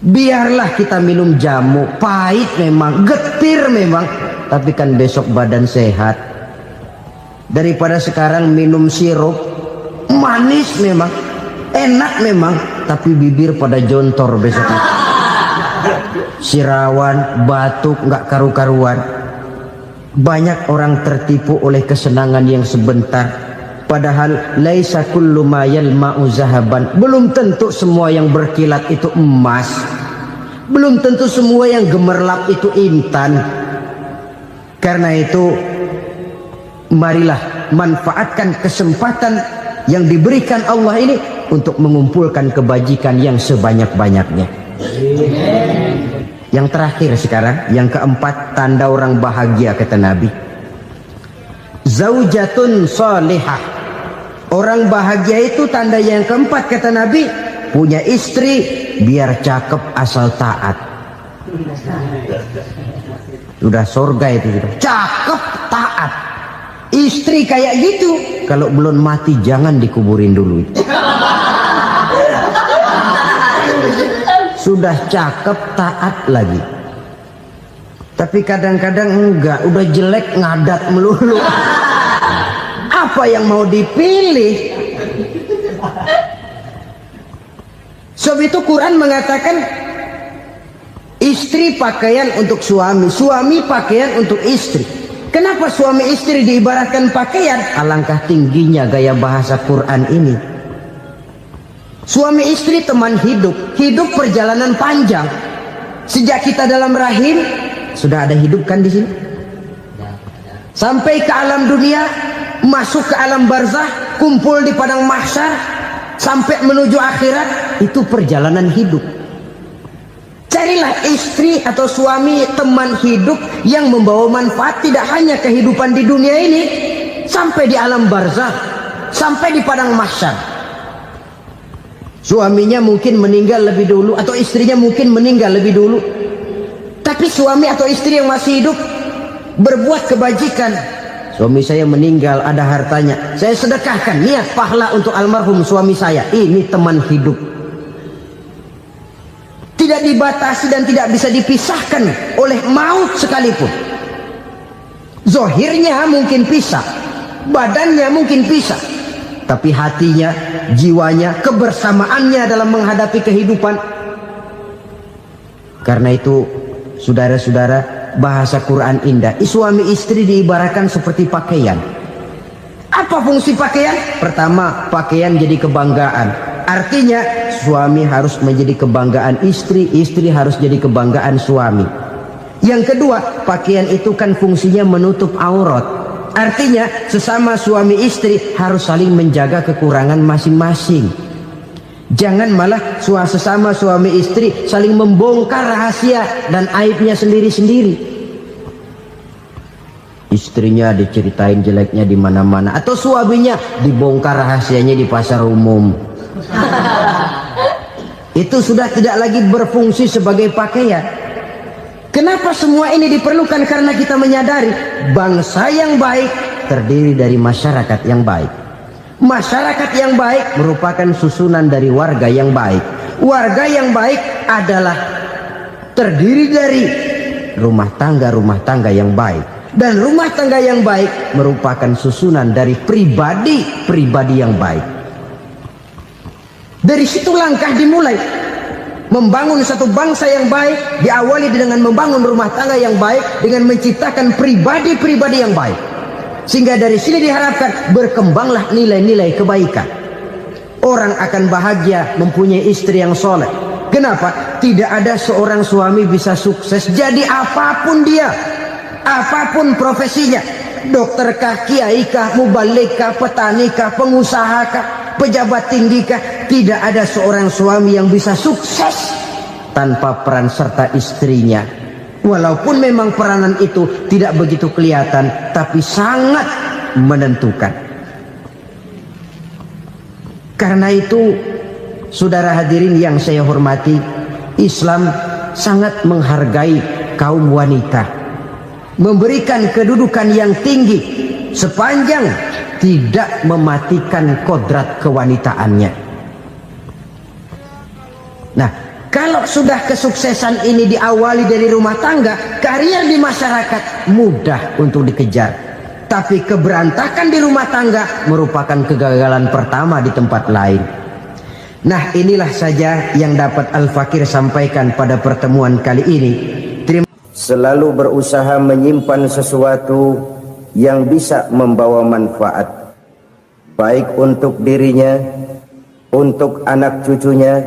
Biarlah kita minum jamu, pahit memang, getir memang, tapi kan besok badan sehat. Daripada sekarang minum sirup, manis memang, enak memang, tapi bibir pada jontor besoknya. Sirawan, batuk, nggak karu-karuan. Banyak orang tertipu oleh kesenangan yang sebentar, Padahal laisa kullu ma yalma'u zahaban. Belum tentu semua yang berkilat itu emas. Belum tentu semua yang gemerlap itu intan. Karena itu marilah manfaatkan kesempatan yang diberikan Allah ini untuk mengumpulkan kebajikan yang sebanyak-banyaknya. Yang terakhir sekarang, yang keempat, tanda orang bahagia kata Nabi. Zaujatun salihah. Orang bahagia itu tanda yang keempat kata Nabi, punya istri biar cakep asal taat. Sudah surga itu sudah. Cakep taat. Istri kayak gitu, kalau belum mati jangan dikuburin dulu. Sudah cakep taat lagi. Tapi kadang-kadang enggak, udah jelek ngadat melulu. Apa yang mau dipilih? Sebab itu Quran mengatakan istri pakaian untuk suami, suami pakaian untuk istri. Kenapa suami istri diibaratkan pakaian? Alangkah tingginya gaya bahasa Quran ini. Suami istri teman hidup, hidup perjalanan panjang. Sejak kita dalam rahim sudah ada hidup kan di sini. Sampai ke alam dunia, masuk ke alam barzah, kumpul di padang mahsyar, sampai menuju akhirat, itu perjalanan hidup. Carilah istri atau suami teman hidup yang membawa manfaat tidak hanya kehidupan di dunia ini, sampai di alam barzah, sampai di padang mahsyar. Suaminya mungkin meninggal lebih dulu atau istrinya mungkin meninggal lebih dulu, tapi suami atau istri yang masih hidup berbuat kebajikan. Suami saya meninggal, ada hartanya, saya sedekahkan, niat pahala untuk almarhum suami saya. Ini teman hidup. Tidak dibatasi dan tidak bisa dipisahkan oleh maut sekalipun. Zohirnya mungkin pisah, badannya mungkin pisah, tapi hatinya, jiwanya, kebersamaannya dalam menghadapi kehidupan. Karena itu, saudara-saudara, bahasa Quran indah. Suami istri diibaratkan seperti pakaian. Apa fungsi pakaian? Pertama, pakaian jadi kebanggaan. Artinya suami harus menjadi kebanggaan istri, istri harus jadi kebanggaan suami. Yang kedua, pakaian itu kan fungsinya menutup aurat. Artinya sesama suami istri harus saling menjaga kekurangan masing-masing. Jangan malah sesama suami istri saling membongkar rahasia dan aibnya sendiri-sendiri. Istrinya diceritain jeleknya di mana-mana, atau suaminya dibongkar rahasianya di pasar umum. Itu sudah tidak lagi berfungsi sebagai pakaian. Kenapa semua ini diperlukan? Karena kita menyadari bangsa yang baik terdiri dari masyarakat yang baik. Masyarakat yang baik merupakan susunan dari warga yang baik. Warga yang baik adalah terdiri dari rumah tangga yang baik. Dan rumah tangga yang baik merupakan susunan dari pribadi yang baik. Dari situ langkah dimulai. Membangun satu bangsa yang baik diawali dengan membangun rumah tangga yang baik, dengan menciptakan pribadi-pribadi yang baik. Sehingga dari sini diharapkan berkembanglah nilai-nilai kebaikan. Orang akan bahagia mempunyai istri yang soleh. Kenapa? Tidak ada seorang suami bisa sukses jadi apapun dia, apapun profesinya. Dokterkah, kiaikah, mubalikah, petanikah, pengusahakah, pejabat tinggikah, tidak ada seorang suami yang bisa sukses tanpa peran serta istrinya. Walaupun memang peranan itu tidak begitu kelihatan, tapi sangat menentukan. Karena itu, saudara hadirin yang saya hormati, Islam sangat menghargai kaum wanita, memberikan kedudukan yang tinggi sepanjang tidak mematikan kodrat kewanitaannya. Nah, kalau sudah kesuksesan ini diawali dari rumah tangga, karier di masyarakat mudah untuk dikejar. Tapi keberantakan di rumah tangga merupakan kegagalan pertama di tempat lain. Nah, inilah saja yang dapat Al-Fakir sampaikan pada pertemuan kali ini. Selalu berusaha menyimpan sesuatu yang bisa membawa manfaat baik untuk dirinya, untuk anak cucunya,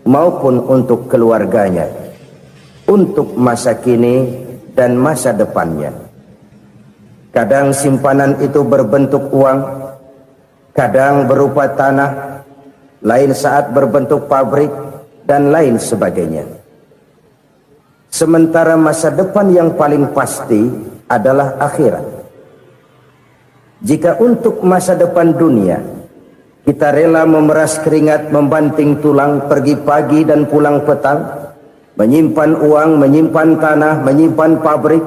maupun untuk keluarganya, untuk masa kini dan masa depannya. Kadang simpanan itu berbentuk uang, kadang berupa tanah, lain saat berbentuk pabrik, dan lain sebagainya. Sementara masa depan yang paling pasti adalah akhirat. Jika untuk masa depan dunia kita rela memeras keringat, membanting tulang, pergi pagi dan pulang petang, menyimpan uang, menyimpan tanah, menyimpan pabrik,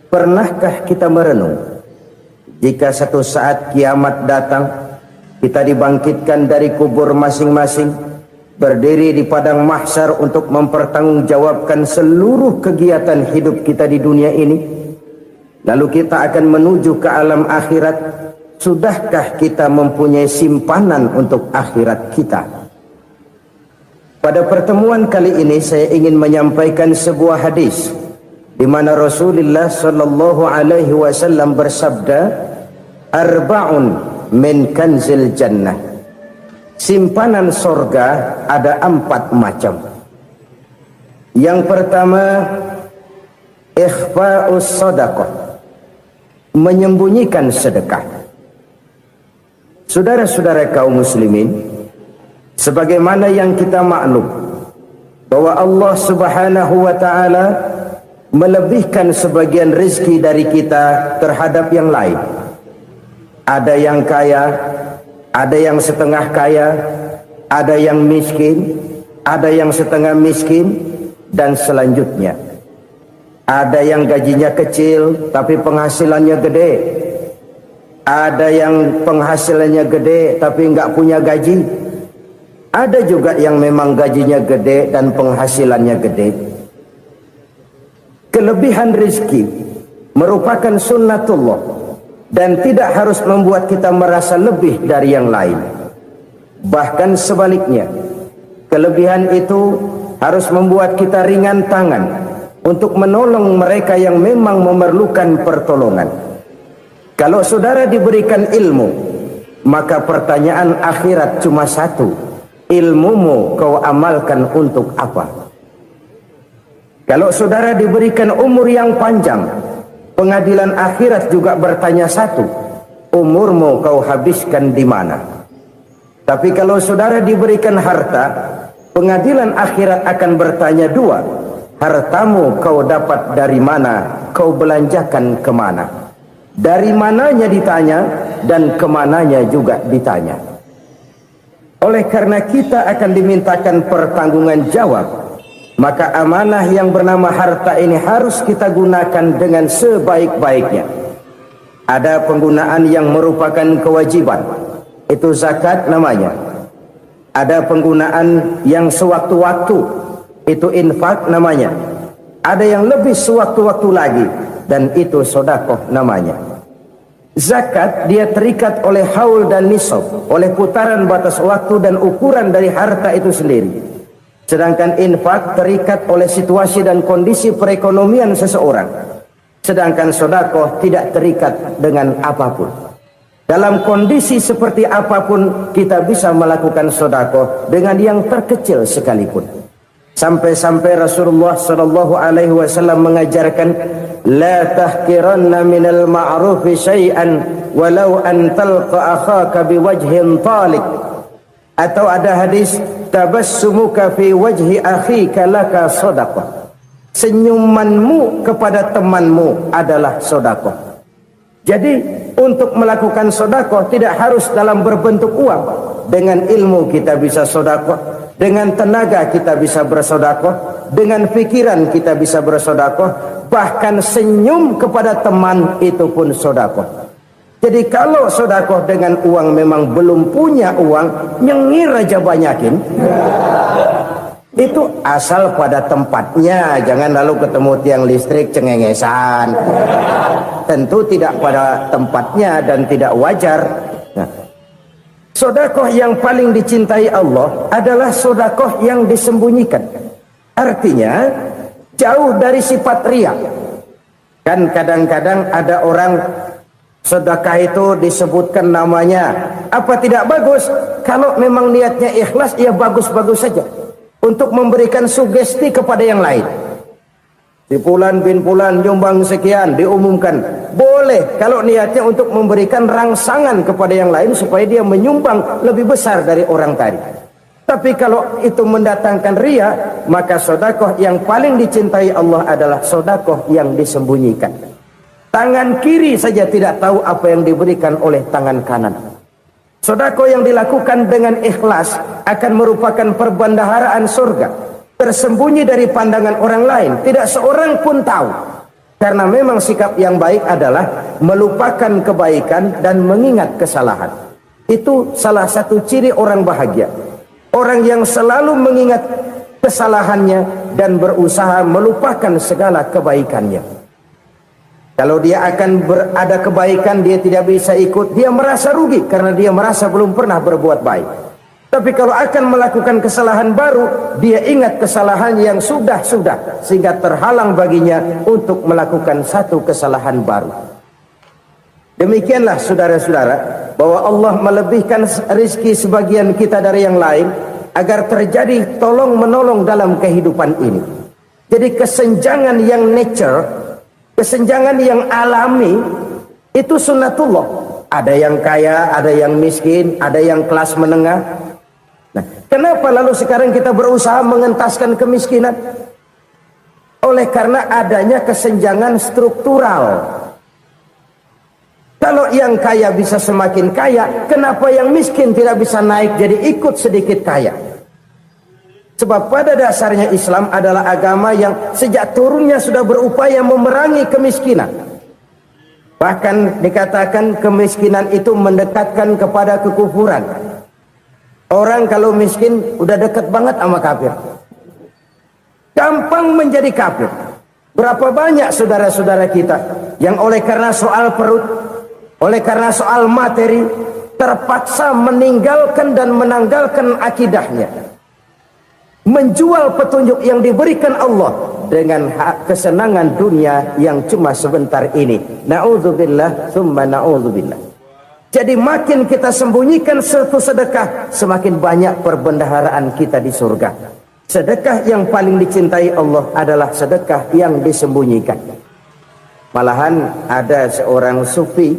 pernahkah kita merenung jika satu saat kiamat datang, kita dibangkitkan dari kubur masing-masing, berdiri di padang mahsyar untuk mempertanggungjawabkan seluruh kegiatan hidup kita di dunia ini, lalu kita akan menuju ke alam akhirat. Sudahkah kita mempunyai simpanan untuk akhirat kita? Pada pertemuan kali ini saya ingin menyampaikan sebuah hadis di mana Rasulullah sallallahu alaihi wasallam bersabda, "Arba'un min kanzil jannah." Simpanan sorga ada 4 macam. Yang pertama, ikhfa'us sadaqah, menyembunyikan sedekah. Saudara-saudara kaum muslimin, sebagaimana yang kita maklum bahwa Allah Subhanahu wa taala melebihkan sebagian rezeki dari kita terhadap yang lain. Ada yang kaya, ada yang setengah kaya, ada yang miskin, ada yang setengah miskin, dan selanjutnya. Ada yang gajinya kecil tapi penghasilannya gede. Ada yang penghasilannya gede tapi nggak punya gaji. Ada juga yang memang gajinya gede dan penghasilannya gede. Kelebihan rezeki merupakan sunnatullah dan tidak harus membuat kita merasa lebih dari yang lain. Bahkan sebaliknya, kelebihan itu harus membuat kita ringan tangan untuk menolong mereka yang memang memerlukan pertolongan. Kalau saudara diberikan ilmu, maka pertanyaan akhirat cuma satu: ilmumu kau amalkan untuk apa? Kalau saudara diberikan umur yang panjang, pengadilan akhirat juga bertanya satu: umurmu kau habiskan di mana? Tapi kalau saudara diberikan harta, pengadilan akhirat akan bertanya dua: hartamu kau dapat dari mana? Kau belanjakan kemana? Dari mananya ditanya, dan kemananya juga ditanya. Oleh karena kita akan dimintakan pertanggungan jawab, maka amanah yang bernama harta ini harus kita gunakan dengan sebaik-baiknya. Ada penggunaan yang merupakan kewajiban, itu zakat namanya. Ada penggunaan yang sewaktu-waktu, itu infak namanya. Ada yang lebih sewaktu-waktu lagi, dan itu sedekah namanya. Zakat dia terikat oleh haul dan nisab, oleh putaran batas waktu dan ukuran dari harta itu sendiri. Sedangkan infak terikat oleh situasi dan kondisi perekonomian seseorang. Sedangkan sedekah tidak terikat dengan apapun. Dalam kondisi seperti apapun kita bisa melakukan sedekah dengan yang terkecil sekalipun. Sampai-sampai Rasulullah sallallahu alaihi wasallam mengajarkan, la tahkiranna minal ma'rufi syai'an walau an talqa akhaka biwajhin talik. Atau ada hadis, tabassumuka fi wajhi akhika laka sadaqah. Senyumanmu kepada temanmu adalah sedekah. Jadi untuk melakukan sedekah tidak harus dalam berbentuk uang. Dengan ilmu kita bisa sedekah, dengan tenaga kita bisa bersedekah, dengan pikiran kita bisa bersedekah, bahkan senyum kepada teman itu pun sedekah. Jadi kalau sedekah dengan uang memang belum punya uang, nyengir aja banyakin. Itu asal pada tempatnya, jangan lalu ketemu tiang listrik cengengesan. Tentu tidak pada tempatnya dan tidak wajar. Nah, sedekah yang paling dicintai Allah adalah sedekah yang disembunyikan. Artinya jauh dari sifat riya. Kan kadang-kadang ada orang Sedekah itu disebutkan namanya. Apa tidak bagus? Kalau memang niatnya ikhlas, ya bagus-bagus saja. Untuk memberikan sugesti kepada yang lain. Si Fulan bin Fulan nyumbang sekian, diumumkan. Boleh kalau niatnya untuk memberikan rangsangan kepada yang lain supaya dia menyumbang lebih besar dari orang tadi. Tapi kalau itu mendatangkan ria, maka sedekah yang paling dicintai Allah adalah sedekah yang disembunyikan. Tangan kiri saja tidak tahu apa yang diberikan oleh tangan kanan. Sedekah yang dilakukan dengan ikhlas akan merupakan perbendaharaan surga, tersembunyi dari pandangan orang lain, tidak seorang pun tahu. Karena memang sikap yang baik adalah melupakan kebaikan dan mengingat kesalahan. Itu salah satu ciri orang bahagia. Orang yang selalu mengingat kesalahannya dan berusaha melupakan segala kebaikannya. Kalau dia akan berada kebaikan, dia tidak bisa ikut, dia merasa rugi karena dia merasa belum pernah berbuat baik. Tapi kalau akan melakukan kesalahan baru, dia ingat kesalahan yang sudah-sudah, sehingga terhalang baginya untuk melakukan satu kesalahan baru. Demikianlah saudara-saudara, bahwa Allah melebihkan rizki sebagian kita dari yang lain, agar terjadi tolong menolong dalam kehidupan ini. Jadi kesenjangan yang nature, kesenjangan yang alami, itu sunnatullah. Ada yang kaya, ada yang miskin, ada yang kelas menengah. Nah, kenapa lalu sekarang kita berusaha mengentaskan kemiskinan? Oleh karena adanya kesenjangan struktural. Kalau yang kaya bisa semakin kaya, kenapa yang miskin tidak bisa naik jadi ikut sedikit kaya? Sebab pada dasarnya Islam adalah agama yang sejak turunnya sudah berupaya memerangi kemiskinan. Bahkan dikatakan kemiskinan itu mendekatkan kepada kekufuran. Orang kalau miskin udah dekat banget sama kafir. Gampang menjadi kafir. Berapa banyak saudara-saudara kita yang oleh karena soal perut, oleh karena soal materi, terpaksa meninggalkan dan menanggalkan akidahnya. Menjual petunjuk yang diberikan Allah dengan kesenangan dunia yang cuma sebentar ini. Na'udzubillah, thumma na'udzubillah. Jadi makin kita sembunyikan satu sedekah, semakin banyak perbendaharaan kita di surga. Sedekah yang paling dicintai Allah adalah sedekah yang disembunyikan. Malahan ada seorang sufi,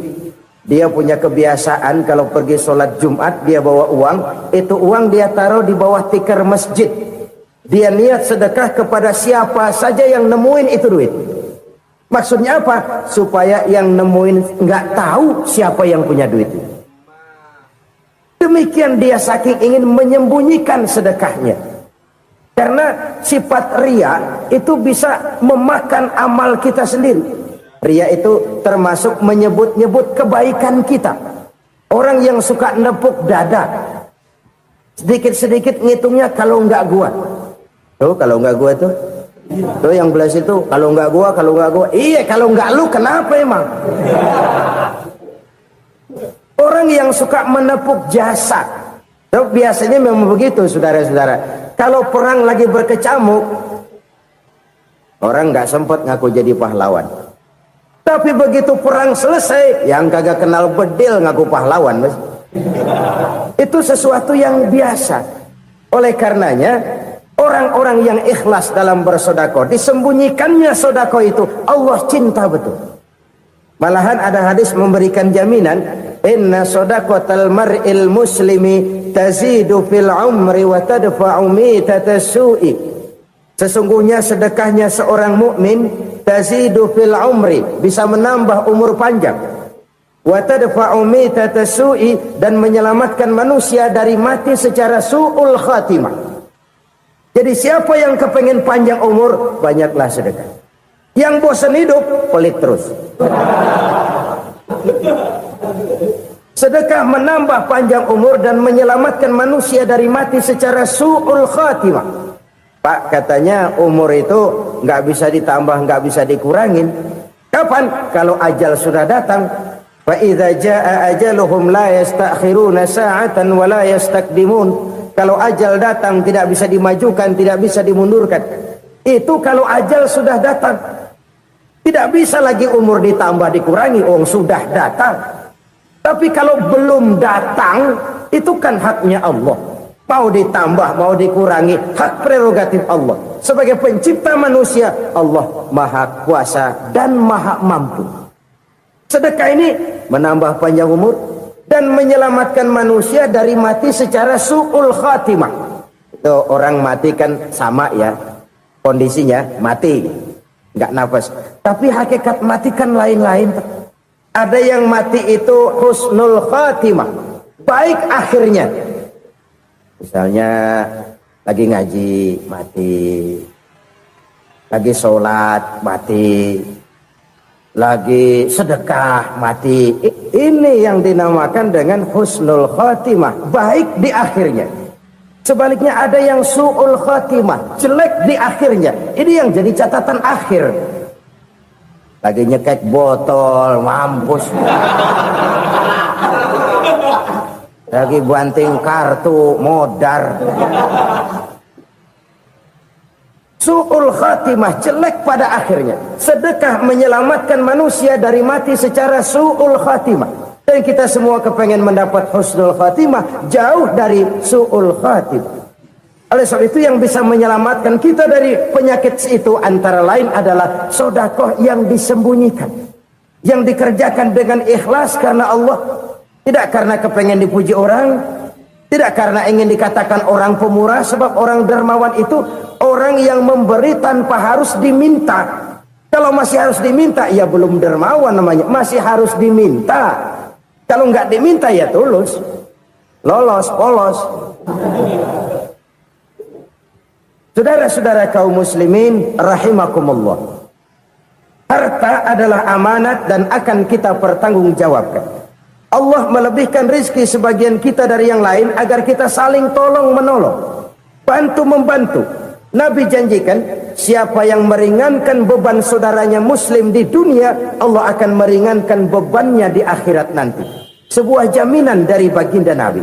dia punya kebiasaan kalau pergi sholat Jumat dia bawa uang, itu uang dia taruh di bawah tikar masjid. Dia niat sedekah kepada siapa saja yang nemuin itu duit. Maksudnya apa? Supaya yang nemuin nggak tahu siapa yang punya duit. Demikian dia saking ingin menyembunyikan sedekahnya. Karena sifat ria itu bisa memakan amal kita sendiri. Ria itu termasuk menyebut-nyebut kebaikan kita. Orang yang suka nepuk dada, sedikit-sedikit ngitungnya kalau nggak gua. Tuh kalau nggak gua tuh yang belas itu kalau nggak gua, iya kalau nggak lu kenapa emang? Orang yang suka menepuk jasa, tuh biasanya memang begitu saudara-saudara. Kalau perang lagi berkecamuk, orang nggak sempat ngaku jadi pahlawan. Tapi begitu perang selesai, yang kagak kenal bedil ngaku pahlawan, mas. Itu sesuatu yang biasa. Oleh karenanya, orang-orang yang ikhlas dalam bersedekah, disembunyikannya sedekah itu Allah cinta betul. Malahan ada hadis memberikan jaminan, inna shadaqatal mar'il muslimi tazidu fil umri wa tadfa'u mitatas su'i. Sesungguhnya sedekahnya seorang mukmin tazidu fil umri, bisa menambah umur panjang. Wa tadfa'u mitatas su'i, dan menyelamatkan manusia dari mati secara su'ul khatimah. Jadi siapa yang kepengen panjang umur, banyaklah sedekah. Yang bosan hidup, pelit terus. Sedekah menambah panjang umur dan menyelamatkan manusia dari mati secara su'ul khatimah. Pak, katanya umur itu nggak bisa ditambah, nggak bisa dikurangin. Kapan? Kalau ajal sudah datang. Fa idza jaa ajaluhum la yastakhiruna sa'atan wa la yastaqdimun. Kalau ajal datang tidak bisa dimajukan, tidak bisa dimundurkan. Itu kalau ajal sudah datang. Tidak bisa lagi umur ditambah dikurangi, sudah datang. Tapi kalau belum datang, itu kan haknya Allah. Mau ditambah, mau dikurangi, hak prerogatif Allah. Sebagai pencipta manusia, Allah maha kuasa dan maha mampu. Sedekah ini menambah panjang umur dan menyelamatkan manusia dari mati secara su'ul khatimah. Itu orang mati kan sama ya, kondisinya mati, nggak nafas. Tapi hakikat mati kan lain-lain. Ada yang mati itu husnul khatimah, baik akhirnya. Misalnya lagi ngaji mati, lagi sholat mati, lagi sedekah mati. Ini yang dinamakan dengan husnul khatimah, baik di akhirnya. Sebaliknya ada yang su'ul khatimah, jelek di akhirnya. Ini yang jadi catatan akhir. Lagi nyekek botol, mampus. Lagi banting kartu, modar. Su'ul khatimah, jelek pada akhirnya. Sedekah menyelamatkan manusia dari mati secara su'ul khatimah. Dan kita semua kepengen mendapat husnul khatimah, jauh dari su'ul khatimah. Oleh sebab itu yang bisa menyelamatkan kita dari penyakit itu antara lain adalah sedekah yang disembunyikan, yang dikerjakan dengan ikhlas karena Allah, tidak karena kepengen dipuji orang, tidak karena ingin dikatakan orang pemurah. Sebab orang dermawan itu orang yang memberi tanpa harus diminta. Kalau masih harus diminta, ya belum dermawan namanya, masih harus diminta. Kalau nggak diminta ya tulus, lolos, polos. Saudara-saudara kaum muslimin rahimakumullah, harta adalah amanat dan akan kita pertanggungjawabkan. Allah melebihkan rizki sebagian kita dari yang lain agar kita saling tolong menolong, bantu membantu. Nabi janjikan siapa yang meringankan beban saudaranya muslim di dunia, Allah akan meringankan bebannya di akhirat nanti. Sebuah jaminan dari baginda Nabi.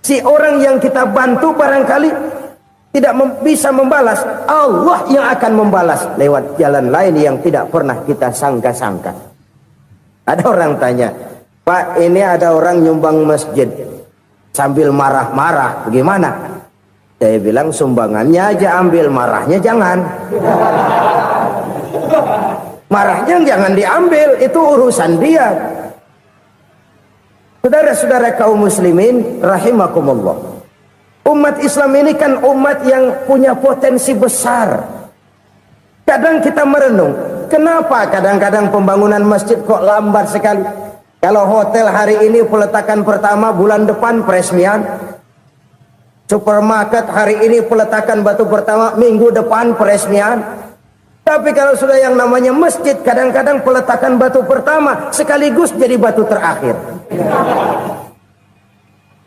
Si orang yang kita bantu barangkali tidak bisa membalas, Allah yang akan membalas lewat jalan lain yang tidak pernah kita sangka-sangka. Ada orang tanya, Pak, ini ada orang nyumbang masjid sambil marah-marah, bagaimana? Saya bilang sumbangannya aja ambil, marahnya jangan. Marahnya jangan diambil, itu urusan dia. Saudara-saudara kaum muslimin rahimakumullah, umat Islam ini kan umat yang punya potensi besar. Kadang kita merenung, kenapa kadang-kadang pembangunan masjid kok lambat sekali? Kalau hotel hari ini peletakan pertama, bulan depan peresmian. Supermarket hari ini peletakan batu pertama, minggu depan peresmian. Tapi kalau sudah yang namanya masjid, kadang-kadang peletakan batu pertama sekaligus jadi batu terakhir.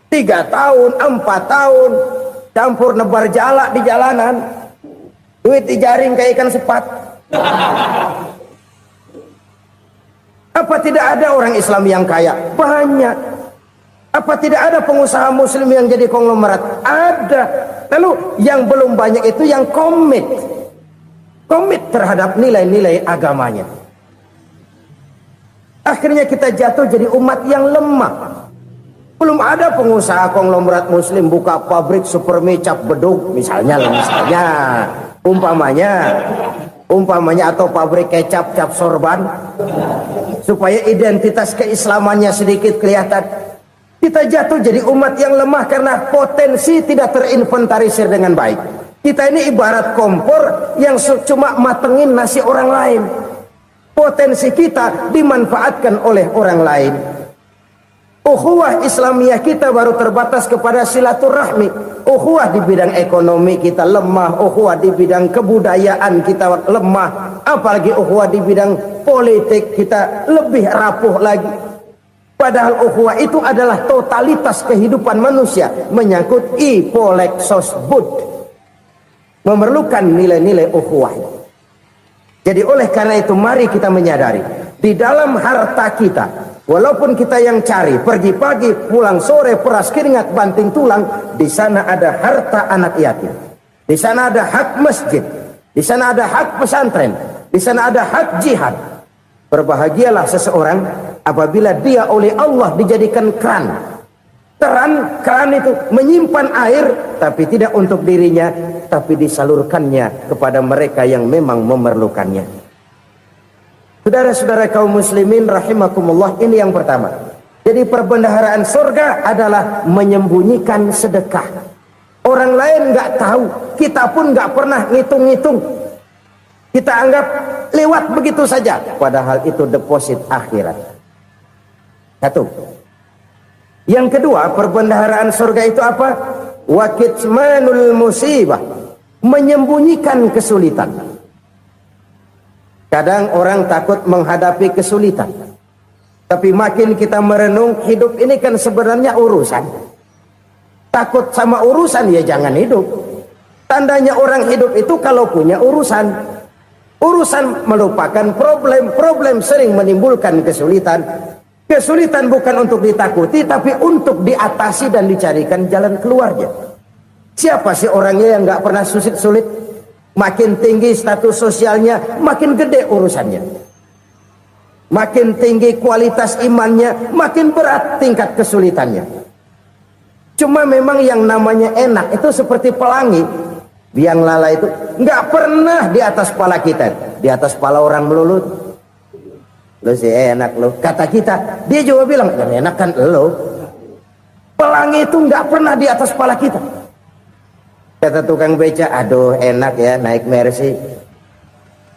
3 tahun, 4 tahun, campur nebar jalak di jalanan, duit dijaring kayak ikan sepat. Apa tidak ada orang Islam yang kaya? Banyak. Apa tidak ada pengusaha muslim yang jadi konglomerat? Ada. Lalu yang belum banyak itu yang komit terhadap nilai-nilai agamanya. Akhirnya kita jatuh jadi umat yang lemah. Belum ada pengusaha konglomerat muslim buka pabrik supermi cap bedug misalnya umpamanya atau pabrik kecap cap sorban supaya identitas keislamannya sedikit kelihatan. Kita jatuh jadi umat yang lemah karena potensi tidak terinventarisir dengan baik. Kita ini ibarat kompor yang cuma matengin nasi orang lain. Potensi kita dimanfaatkan oleh orang lain. Ukhuwah Islamiyah kita baru terbatas kepada silaturahmi. Ukhuwah di bidang ekonomi kita lemah, ukhuwah di bidang kebudayaan kita lemah, apalagi ukhuwah di bidang politik kita lebih rapuh lagi. Padahal ukhuwah itu adalah totalitas kehidupan manusia, menyangkut ipolek sosbud, memerlukan nilai-nilai ukhuwah. Jadi oleh karena itu mari kita menyadari di dalam harta kita, walaupun kita yang cari, pergi pagi, pulang sore, peras keringat, banting tulang, di sana ada harta anak yatim. Di sana ada hak masjid. Di sana ada hak pesantren. Di sana ada had jihad. Berbahagialah seseorang apabila dia oleh Allah dijadikan keran. Keran itu menyimpan air, tapi tidak untuk dirinya, tapi disalurkannya kepada mereka yang memang memerlukannya. Saudara-saudara kaum muslimin rahimakumullah, ini yang pertama. Jadi perbendaharaan surga adalah menyembunyikan sedekah. Orang lain nggak tahu, kita pun nggak pernah ngitung-ngitung. Kita anggap lewat begitu saja, padahal itu deposit akhirat. Satu. Yang kedua, perbendaharaan surga itu apa? Wa kitmanul musibah, menyembunyikan kesulitan. Kadang orang takut menghadapi kesulitan, tapi makin kita merenung, hidup ini kan sebenarnya urusan. Takut sama urusan, ya jangan hidup. Tandanya orang hidup itu kalau punya urusan. Urusan melupakan problem. Problem sering menimbulkan kesulitan. Kesulitan bukan untuk ditakuti, tapi untuk diatasi dan dicarikan jalan keluarnya. Siapa sih orangnya yang nggak pernah sulit-sulit? Makin tinggi status sosialnya, makin gede urusannya. Makin tinggi kualitas imannya, makin berat tingkat kesulitannya. Cuma memang yang namanya enak itu seperti pelangi. Biang lala itu nggak pernah di atas kepala kita, di atas kepala orang melulu. Lo sih enak lo, kata kita. Dia juga bilang yang enak kan lo. Pelangi itu nggak pernah di atas kepala kita. Kata tukang beca, aduh enak ya naik Mercy.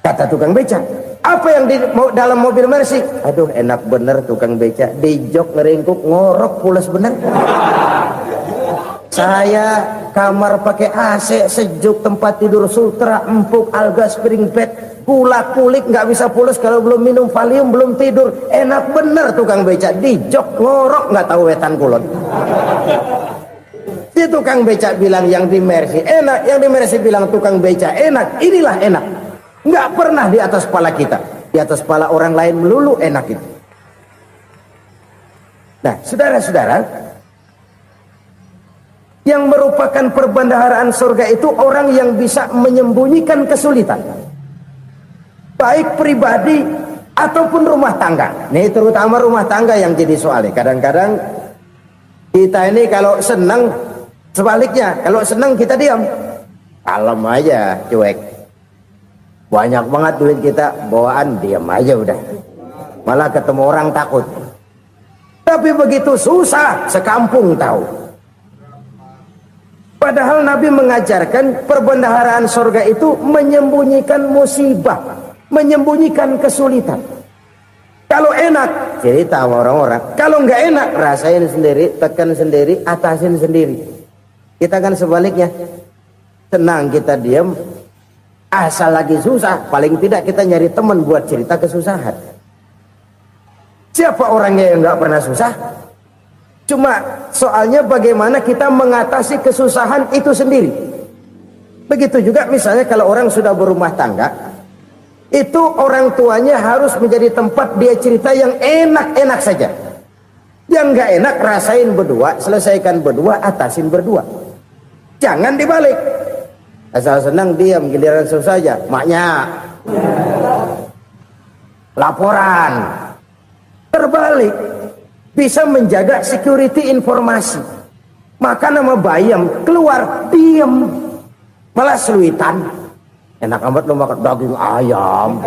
Kata tukang beca, apa yang di dalam mobil Mercy? Aduh enak bener tukang beca, di jok ngeringkuk ngorok pulas bener. Saya kamar pakai AC sejuk, tempat tidur Sultra, empuk, alga, spring bed, kulak kulik nggak bisa pulas kalau belum minum Valium, belum tidur. Enak bener tukang beca, di jok ngorok nggak tahu wetan kulon. Si tukang beca bilang yang di Mercy enak, yang di Mercy bilang tukang beca enak. Inilah enak, nggak pernah di atas kepala kita, di atas kepala orang lain melulu enak itu. Nah, saudara-saudara, yang merupakan perbendaharaan surga itu orang yang bisa menyembunyikan kesulitan, baik pribadi ataupun rumah tangga. Nih terutama rumah tangga yang jadi soalnya. Kadang-kadang kita ini kalau senang, sebaliknya kalau senang kita diam, kalem aja, cuek. Banyak banget duit kita bawaan, diam aja udah. Malah ketemu orang takut. Tapi begitu susah, sekampung tahu. Padahal Nabi mengajarkan perbendaharaan surga itu menyembunyikan musibah, menyembunyikan kesulitan. Kalau enak, cerita sama orang-orang. Kalau nggak enak, rasain sendiri, tekan sendiri, atasin sendiri. Kita kan sebaliknya, senang kita diam, asal lagi susah, paling tidak kita nyari teman buat cerita kesusahan. Siapa orangnya yang nggak pernah susah? Cuma soalnya bagaimana kita mengatasi kesusahan itu sendiri. Begitu juga misalnya kalau orang sudah berumah tangga, itu orang tuanya harus menjadi tempat dia cerita yang enak-enak saja. Yang nggak enak rasain berdua, selesaikan berdua, atasin berdua. Jangan dibalik. Asal senang diam, giliran susah saja. Maknya laporan. Terbalik. Bisa menjaga security informasi. Maka nama bayam keluar diam, malah seluitan. Enak amat lo makan daging ayam.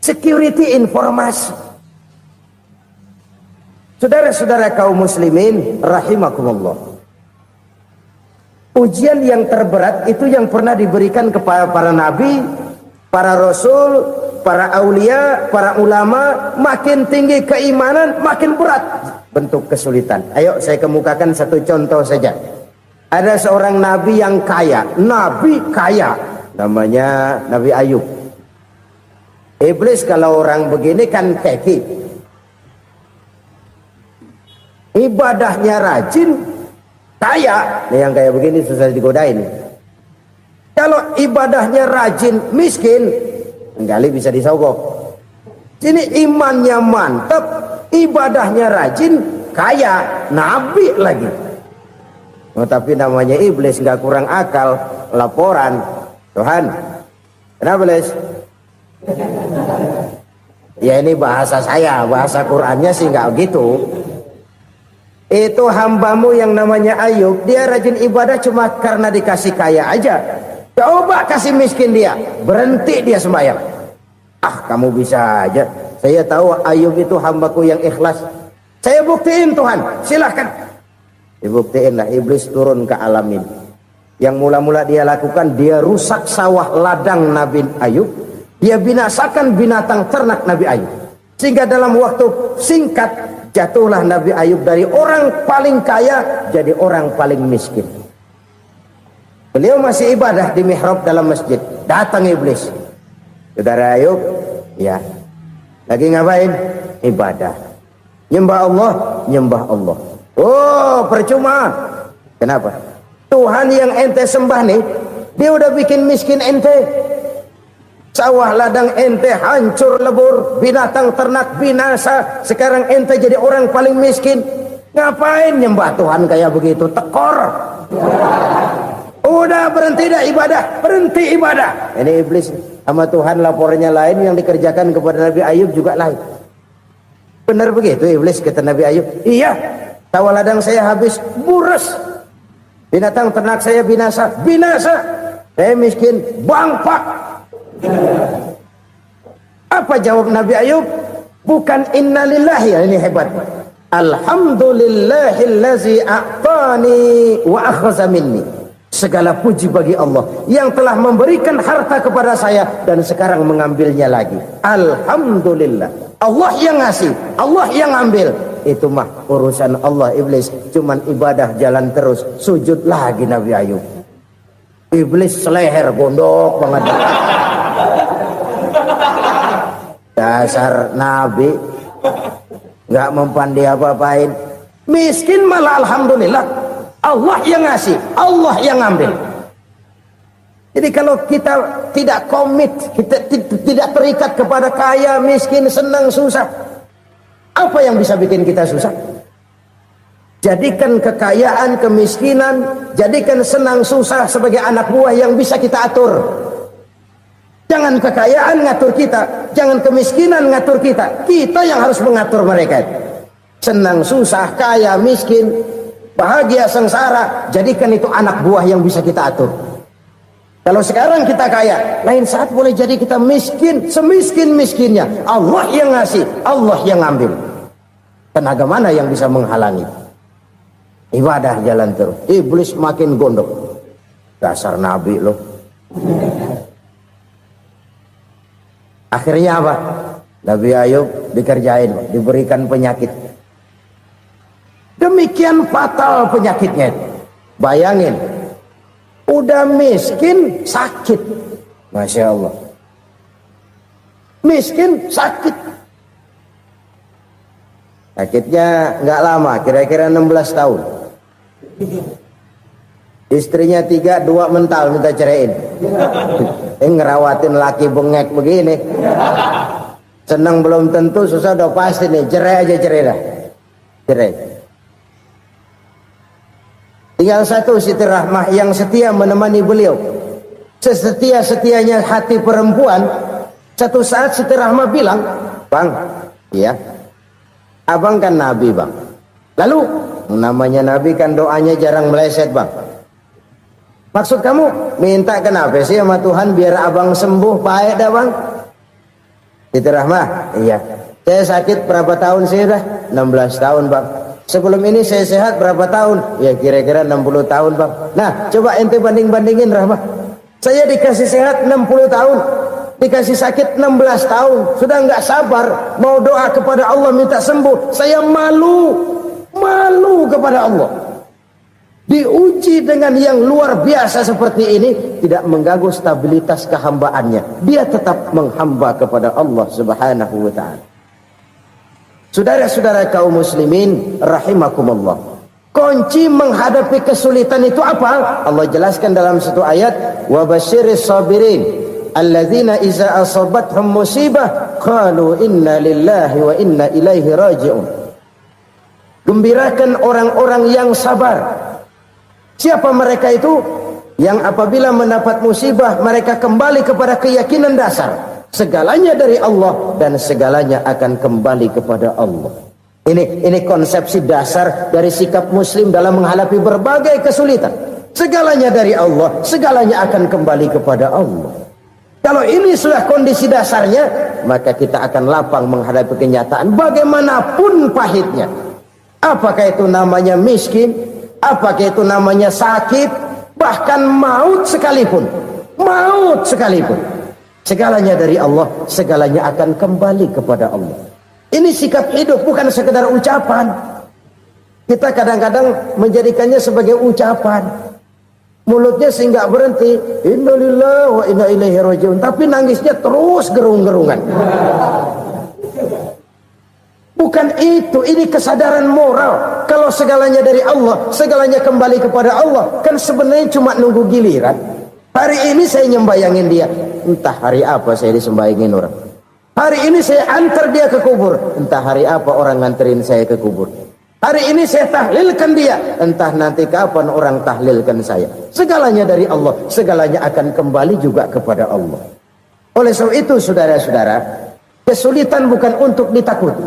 Security informasi. Saudara-saudara kaum muslimin rahimakumullah, ujian yang terberat itu yang pernah diberikan kepada para nabi, para rasul, para aulia, para ulama. Makin tinggi keimanan, makin berat bentuk kesulitan. Ayo saya kemukakan satu contoh saja. Ada seorang nabi yang kaya, nabi kaya, namanya Nabi Ayub. Iblis kalau orang begini kan keki, ibadahnya rajin, kaya. Nih yang kayak begini susah digodain. Kalau ibadahnya rajin, miskin, kali bisa disogok. Sini imannya mantap, ibadahnya rajin, kaya, nabi lagi. Oh, tapi namanya iblis nggak kurang akal. Laporan, Tuhan, Kenapa, Les? Ya ini bahasa saya, bahasa Qur'annya sih nggak gitu. Itu hambamu yang namanya Ayub, dia rajin ibadah cuma karena dikasih kaya aja. Coba kasih miskin dia, berhenti dia sembahyang. Ah, kamu bisa aja. Saya tahu Ayub itu hambaku yang ikhlas. Saya buktiin Tuhan, silahkan. Dibuktiin lah, iblis turun ke alam ini. Yang mula-mula dia lakukan, dia rusak sawah ladang Nabi Ayub. Dia binasakan binatang ternak Nabi Ayub. Sehingga dalam waktu singkat, jatuhlah Nabi Ayub dari orang paling kaya jadi orang paling miskin. Beliau masih ibadah di mihrab dalam masjid. Datang iblis. Saudara Ayub, ya, lagi ngapain? Ibadah. Nyembah Allah, nyembah Allah. Oh, percuma. Kenapa? Tuhan yang ente sembah nih, dia udah bikin miskin ente. Sawah ladang ente hancur lebur, binatang ternak binasa. Sekarang ente jadi orang paling miskin. Ngapain nyembah Tuhan kayak begitu? Tekor. Udah berhenti dah ibadah, berhenti ibadah. Ini iblis sama Tuhan laporannya lain, yang dikerjakan kepada Nabi Ayub juga lain. Benar begitu iblis kata Nabi Ayub? Iya, sawah ladang saya habis buras, binatang ternak saya binasa, binasa. Saya miskin, bangpak. Apa jawab Nabi Ayub? Bukan innalillahi, ini hebat. Alhamdulillahillazi a'tani wa akhadha minni. Segala puji bagi Allah yang telah memberikan harta kepada saya dan sekarang mengambilnya lagi. Alhamdulillah. Allah yang ngasih, Allah yang ambil. Itu mah urusan Allah. Iblis cuman ibadah jalan terus, sujud lagi Nabi Ayub. Iblis seleher gondok banget. Dasar Nabi nggak mempan dia apa-apain. Miskin malah alhamdulillah. Allah yang ngasih, Allah yang ngambil. Jadi kalau kita tidak komit, kita tidak terikat kepada kaya, miskin, senang, susah, apa yang bisa bikin kita susah? Jadikan kekayaan, kemiskinan, jadikan senang, susah sebagai anak buah yang bisa kita atur. Jangan kekayaan ngatur kita, jangan kemiskinan ngatur kita. Kita yang harus mengatur mereka. Senang, susah, kaya, miskin, bahagia, sengsara, jadikan itu anak buah yang bisa kita atur. Kalau sekarang kita kaya, lain saat boleh jadi kita miskin, semiskin-miskinnya. Allah yang ngasih, Allah yang ngambil. Tenaga mana yang bisa menghalangi? Ibadah jalan terus. Iblis makin gondok. Dasar Nabi loh. Akhirnya apa? Nabi Ayub dikerjain, diberikan penyakit. Demikian fatal penyakitnya. Bayangin, udah miskin sakit. Masya Allah. Miskin sakit. Sakitnya nggak lama, kira-kira 16 tahun. Istrinya 3, 2 mental minta ceraiin. Ngerawatin laki bengek begini. Senang belum tentu, susah udah pasti nih. Cerai aja, cerai dah. Cerai. Tinggal satu Siti Rahmah yang setia menemani beliau. Sesetia-setianya hati perempuan. Satu saat Siti Rahmah bilang, "Bang, iya, abang kan Nabi, Bang. Lalu, namanya Nabi kan doanya jarang meleset, Bang. Maksud kamu minta kenapa sih sama Tuhan biar abang sembuh baik dah, Bang?" Siti Rahmah, iya. Saya sakit berapa tahun sih dah? 16 tahun, Bang. Sebelum ini saya sehat berapa tahun? Ya kira-kira 60 tahun, Bang. Nah, coba ente banding-bandingin, Rahmah. Saya dikasih sehat 60 tahun, dikasih sakit 16 tahun. Sudah nggak sabar mau doa kepada Allah minta sembuh. Saya malu kepada Allah. Diuji dengan yang luar biasa seperti ini, tidak mengganggu stabilitas kehambaannya. Dia tetap menghamba kepada Allah Subhanahu wa ta'ala. Saudara-saudara kaum muslimin rahimakumullah. Kunci menghadapi kesulitan itu apa? Allah jelaskan dalam satu ayat, wa basyiris sabirin alladzina iza asabathum musibah qalu inna lillahi wa inna ilaihi raji'un. Gembirakan orang-orang yang sabar. Siapa mereka itu? yang apabila mendapat musibah mereka kembali kepada keyakinan dasar segalanya dari Allah dan segalanya akan kembali kepada Allah. Ini konsepsi dasar dari sikap muslim dalam menghadapi berbagai kesulitan. Segalanya dari Allah, segalanya akan kembali kepada Allah. Kalau ini sudah kondisi dasarnya, maka kita akan lapang menghadapi kenyataan bagaimanapun pahitnya. Apakah itu namanya miskin, apakah itu namanya sakit, bahkan maut sekalipun. Maut sekalipun. Segalanya dari Allah, segalanya akan kembali kepada Allah. Ini sikap hidup, bukan sekedar ucapan. Kita kadang-kadang menjadikannya sebagai ucapan. Mulutnya sehingga berhenti, innalillahi wa inna ilaihi rajiun, tapi nangisnya terus gerung-gerungan. Bukan itu, ini kesadaran moral. Kalau segalanya dari Allah, segalanya kembali kepada Allah, kan sebenarnya cuma nunggu giliran. Hari ini saya nyembayangin dia, entah hari apa saya disembayangin orang. Hari ini saya antar dia ke kubur, entah hari apa orang nganterin saya ke kubur. Hari ini saya tahlilkan dia, entah nanti kapan orang tahlilkan saya. Segalanya dari Allah, segalanya akan kembali juga kepada Allah. Oleh sebab itu saudara-saudara, kesulitan bukan untuk ditakuti.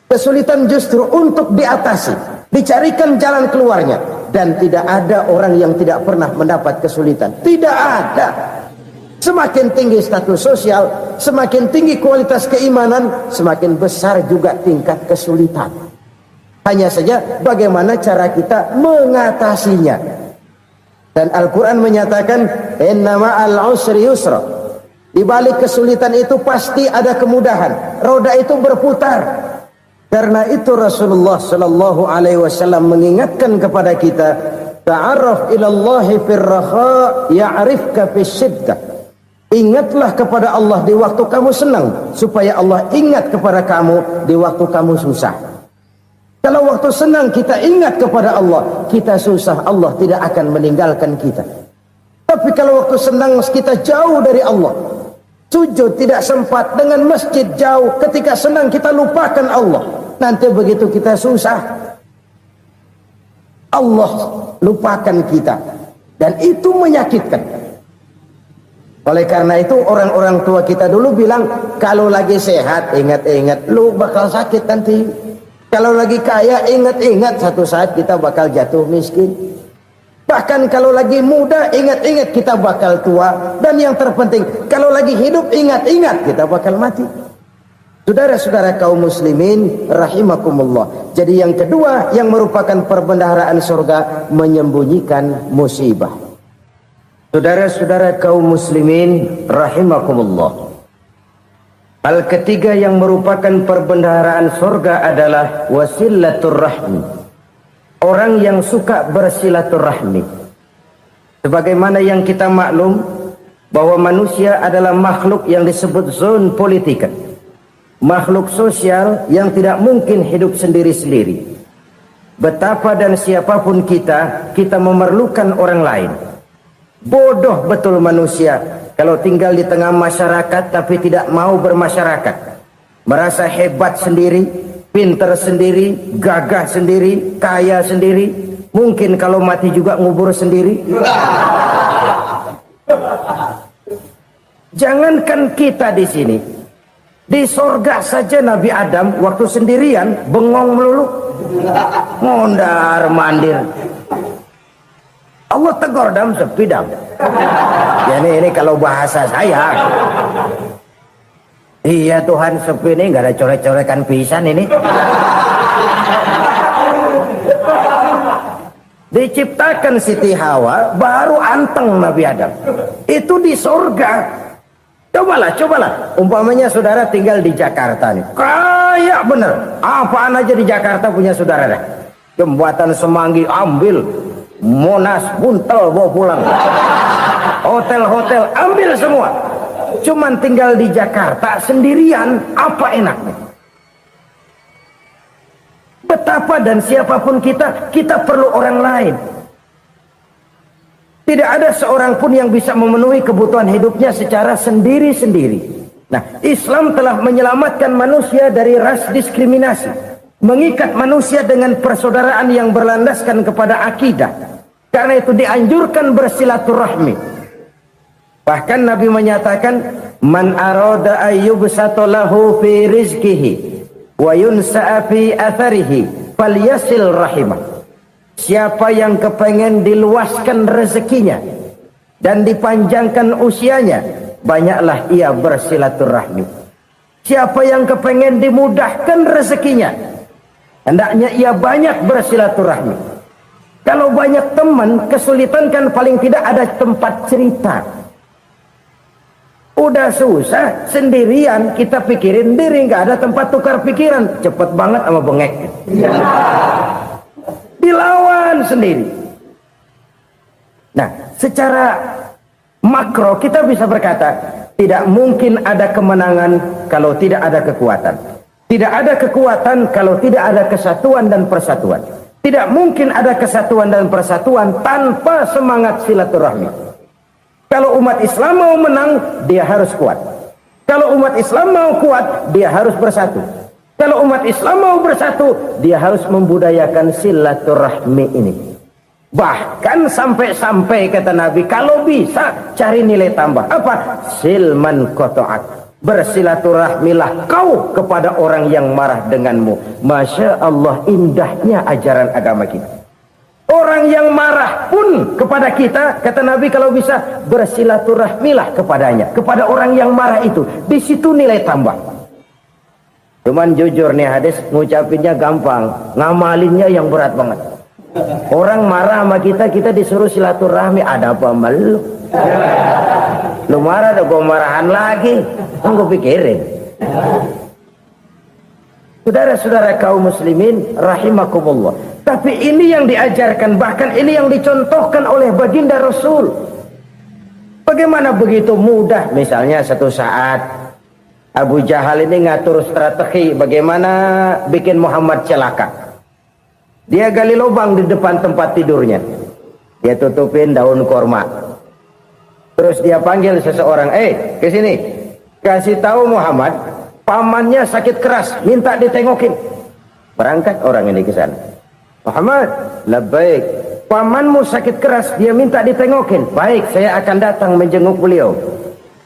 Kesulitan justru untuk diatasi, dicarikan jalan keluarnya. Dan tidak ada orang yang tidak pernah mendapat kesulitan. Tidak ada. Semakin tinggi status sosial, semakin tinggi kualitas keimanan, semakin besar juga tingkat kesulitan. Hanya saja bagaimana cara kita mengatasinya. Dan Al-Quran menyatakan, inna ma'al usri yusra. Di balik kesulitan itu pasti ada kemudahan. Roda itu berputar. Karena itu Rasulullah sallallahu alaihi wasallam mengingatkan kepada kita, ta'arraf ilallahi firraha ya'rifka fisyiddah. Ingatlah kepada Allah di waktu kamu senang, supaya Allah ingat kepada kamu di waktu kamu susah. Kalau waktu senang kita ingat kepada Allah, kita susah, Allah tidak akan meninggalkan kita. Tapi kalau waktu senang kita jauh dari Allah, sujud tidak sempat, dengan masjid jauh, ketika senang kita lupakan Allah. Nanti begitu kita susah, Allah lupakan kita. Dan itu menyakitkan. Oleh karena itu orang-orang tua kita dulu bilang, kalau lagi sehat ingat-ingat lu bakal sakit nanti. Kalau lagi kaya ingat-ingat satu saat kita bakal jatuh miskin. Bahkan kalau lagi muda ingat-ingat kita bakal tua. Dan yang terpenting, kalau lagi hidup ingat-ingat kita bakal mati. Saudara-saudara kaum muslimin rahimakumullah. Jadi yang kedua yang merupakan perbendaharaan surga, menyembunyikan musibah. Saudara-saudara kaum muslimin rahimakumullah. Hal ketiga yang merupakan perbendaharaan surga adalah wasilatur rahmi. Orang yang suka bersilaturahmi. Sebagaimana yang kita maklum bahwa manusia adalah makhluk yang disebut zon politika. Makhluk sosial yang tidak mungkin hidup sendiri-sendiri. Betapa dan siapapun kita memerlukan orang lain. Bodoh betul manusia kalau tinggal di tengah masyarakat tapi tidak mau bermasyarakat. Merasa hebat sendiri, pinter sendiri, gagah sendiri, kaya sendiri. Mungkin kalau mati juga ngubur sendiri. Jangankan kita di sini, di sorga saja Nabi Adam waktu sendirian bengong melulu, mondar mandir. Allah tegur dam sepi dam. Ya ini kalau bahasa saya. Iya Tuhan sepi nih, nggak ada coret-corekan pisan ini. Diciptakan Siti Hawa baru anteng Nabi Adam. Itu di surga. Cobalah. Umpamanya saudara tinggal di Jakarta nih. Kaya bener. Apaan aja di Jakarta punya saudara dah. Jembatan Semanggi ambil. Monas, Buntel bawa pulang. Hotel-hotel ambil semua. Cuman tinggal di Jakarta sendirian, apa enaknya? Betapa dan siapapun kita perlu orang lain. Tidak ada seorang pun yang bisa memenuhi kebutuhan hidupnya secara sendiri-sendiri. Nah, Islam telah menyelamatkan manusia dari ras diskriminasi. Mengikat manusia dengan persaudaraan yang berlandaskan kepada akidah. Karena itu dianjurkan bersilaturahmi. Bahkan Nabi menyatakan, man arada ayyubsata lahu fi rizqihi wa yunsa'a fi atharihi falyasil rahimah. Siapa yang kepengen diluaskan rezekinya dan dipanjangkan usianya, banyaklah ia bersilaturahmi. Siapa yang kepengen dimudahkan rezekinya, hendaknya ia banyak bersilaturahmi. Kalau banyak teman, kesulitan kan paling tidak ada tempat cerita. Udah susah, sendirian kita pikirin diri, nggak ada tempat tukar pikiran. Cepet banget sama bengek. Dilawan sendiri. Nah, secara makro kita bisa berkata, tidak mungkin ada kemenangan kalau tidak ada kekuatan. Tidak ada kekuatan kalau tidak ada kesatuan dan persatuan. Tidak mungkin ada kesatuan dan persatuan tanpa semangat silaturahmi. Kalau umat Islam mau menang, dia harus kuat. Kalau umat Islam mau kuat, dia harus bersatu. Kalau umat Islam mau bersatu, dia harus membudayakan silaturahmi ini. Bahkan sampai-sampai kata Nabi, kalau bisa cari nilai tambah. Apa? Silman qata'ak. Bersilaturahmilah kau kepada orang yang marah denganmu. Masya Allah, indahnya ajaran agama kita. Orang yang marah pun kepada kita, kata Nabi, kalau bisa bersilaturahmilah kepadanya, kepada orang yang marah itu. Di situ nilai tambah. Cuman jujur nih hadis, ngucapinnya gampang, ngamalinnya yang berat banget. Orang marah sama kita, kita disuruh silaturahmi, ada apa malu? Lu marah, ada gua marahan lagi. Tunggu pikirin. Saudara-saudara kaum muslimin rahimakumullah. Tapi ini yang diajarkan, bahkan ini yang dicontohkan oleh baginda Rasul. Bagaimana begitu mudah, misalnya satu saat Abu Jahal ini ngatur strategi bagaimana bikin Muhammad celaka. Dia gali lubang di depan tempat tidurnya. Dia tutupin daun korma. Terus dia panggil seseorang, ke sini. Kasih tahu Muhammad, pamannya sakit keras, minta ditengokin. Berangkat orang ini ke sana. Muhammad, labbaik. Pamanmu sakit keras, dia minta ditengokin. Baik, saya akan datang menjenguk beliau.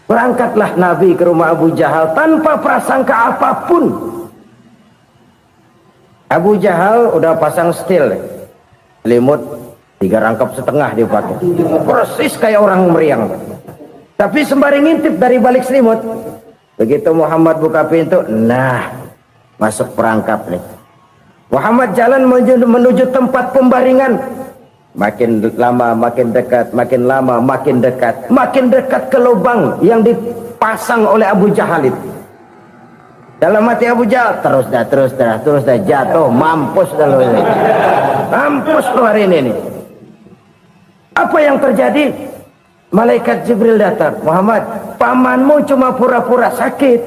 Berangkatlah Nabi ke rumah Abu Jahal tanpa prasangka apapun. Abu Jahal udah pasang setil, selimut 3 rangkap setengah dia pakai, persis kayak orang meriang. Tapi sembari ngintip dari balik selimut, begitu Muhammad buka pintu, nah masuk perangkap nih. Muhammad jalan menuju tempat pembaringan. Makin lama makin dekat, makin lama makin dekat, makin dekat ke lubang yang dipasang oleh Abu Jahal itu. Dalam hati Abu Jahal, terus dah jatuh, mampus dah lo ini. Mampus lo hari ini nih. Apa yang terjadi? Malaikat Jibril datang. Muhammad, pamanmu cuma pura-pura sakit.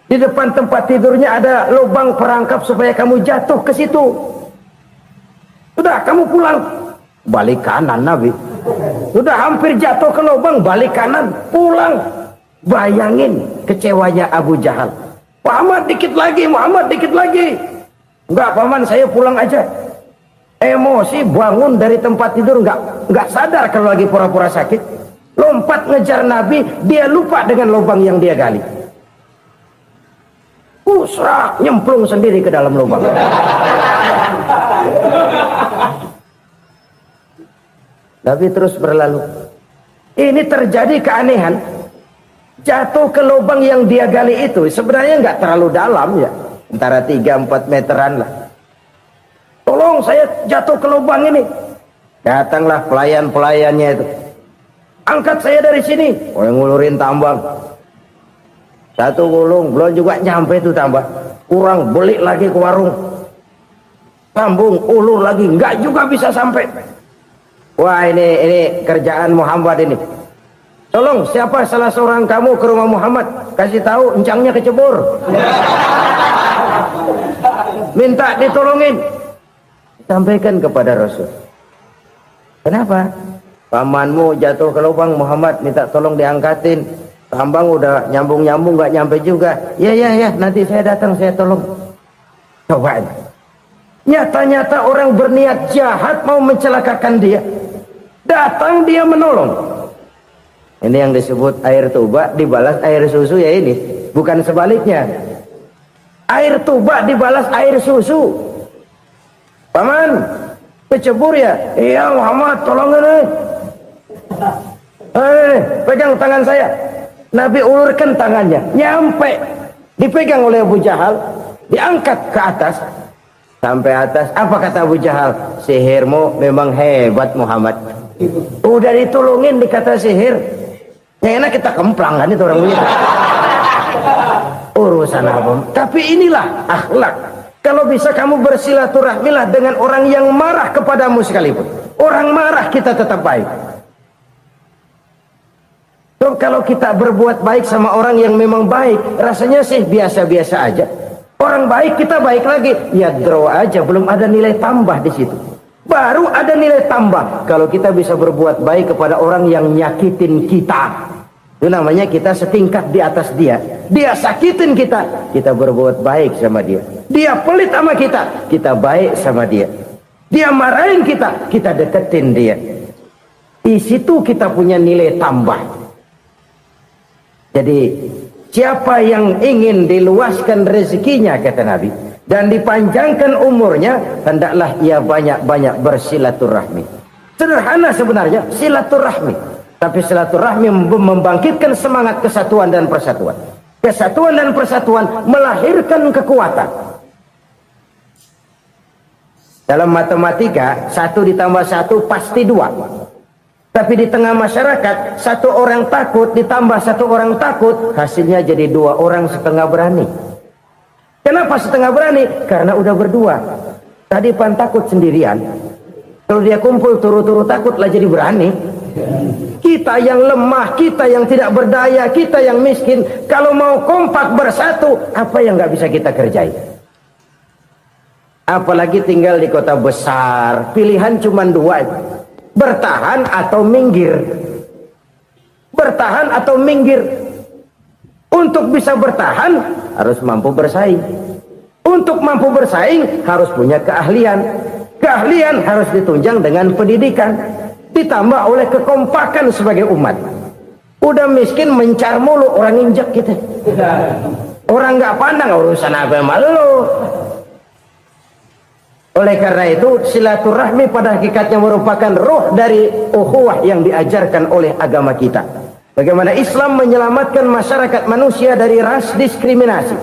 Di depan tempat tidurnya ada lubang perangkap supaya kamu jatuh ke situ. Sudah, kamu pulang. Balik kanan Nabi. Sudah hampir jatuh ke lubang, balik kanan, pulang. Bayangin kecewanya Abu Jahal. Muhammad dikit lagi, Muhammad dikit lagi. Enggak paman, saya pulang aja. Emosi bangun dari tempat tidur, enggak sadar kalau lagi pura-pura sakit. Lompat ngejar Nabi, dia lupa dengan lubang yang dia gali. Usrak, nyemplung sendiri ke dalam lubang. Nabi terus berlalu. Ini terjadi keanehan. Jatuh ke lubang yang dia gali itu sebenarnya nggak terlalu dalam ya, antara 3-4 meteran lah. Tolong saya jatuh ke lubang ini. Datanglah pelayan-pelayannya itu. Angkat saya dari sini. Oh, yang ngulurin tambang. Satu gulung, belum juga nyampe itu tambah. Kurang, beli lagi ke warung. Sambung, ulur lagi, nggak juga bisa sampai. Wah, ini kerjaan Muhammad ini. Tolong, siapa salah seorang kamu ke rumah Muhammad, kasih tahu encangnya kecebur. Minta ditolongin. Sampaikan kepada Rasul. Kenapa? Pamanmu jatuh ke lubang, Muhammad minta tolong diangkatin. Tambang udah nyambung-nyambung nggak nyampe juga. Ya, nanti saya datang, saya tolong. Coba. Nyata-nyata orang berniat jahat mau mencelakakan dia. Datang dia menolong. Ini yang disebut air tuba dibalas air susu ya ini. Bukan sebaliknya. Air tuba dibalas air susu. Paman, kecebur ya? Iya Muhammad, tolong ini. Pegang tangan saya. Nabi ulurkan tangannya. Nyampe. Dipegang oleh Abu Jahal. Diangkat ke atas. Sampai atas. Apa kata Abu Jahal? Sihirmu memang hebat Muhammad. Udah ditolongin dikata sihir. Yang enak kita kemplang kan itu orang begitu. Urusan apa? Tapi inilah akhlak. Kalau bisa kamu bersilaturahmilah dengan orang yang marah kepadamu sekalipun. Orang marah kita tetap baik. So, kalau kita berbuat baik sama orang yang memang baik, rasanya sih biasa-biasa aja. Orang baik kita baik lagi, ya draw aja, belum ada nilai tambah di situ. Baru ada nilai tambah kalau kita bisa berbuat baik kepada orang yang nyakitin kita. Itu namanya kita setingkat di atas dia. Dia sakitin kita, kita berbuat baik sama dia. Dia pelit sama kita, kita baik sama dia. Dia marahin kita, kita deketin dia. Di situ kita punya nilai tambah. Jadi siapa yang ingin diluaskan rezekinya kata Nabi dan dipanjangkan umurnya, hendaklah ia banyak-banyak bersilaturahmi. Sederhana sebenarnya silaturahmi, tapi silaturahmi membangkitkan semangat kesatuan dan persatuan. Kesatuan dan persatuan melahirkan kekuatan. Dalam matematika 1 ditambah 1 pasti 2. Tapi di tengah masyarakat 1 orang takut ditambah 1 orang takut, hasilnya jadi 2 orang setengah berani. Kenapa setengah berani? Karena udah berdua. Tadi pan takut sendirian. Kalau dia kumpul turu-turu takutlah jadi berani. Kita yang lemah, kita yang tidak berdaya, kita yang miskin, kalau mau kompak bersatu, apa yang nggak bisa kita kerjain? Apalagi tinggal di kota besar, pilihan cuma 2. Bertahan atau minggir. Bertahan atau minggir. Untuk bisa bertahan harus mampu bersaing. Untuk mampu bersaing harus punya keahlian. Keahlian harus ditunjang dengan pendidikan, ditambah oleh kekompakan sebagai umat. Udah miskin mencar mulu, orang injek kita. Orang nggak pandang urusan apa malu. Oleh karena itu silaturahmi pada hakikatnya merupakan roh dari ukhuwah yang diajarkan oleh agama kita. Bagaimana Islam menyelamatkan masyarakat manusia dari ras diskriminasi,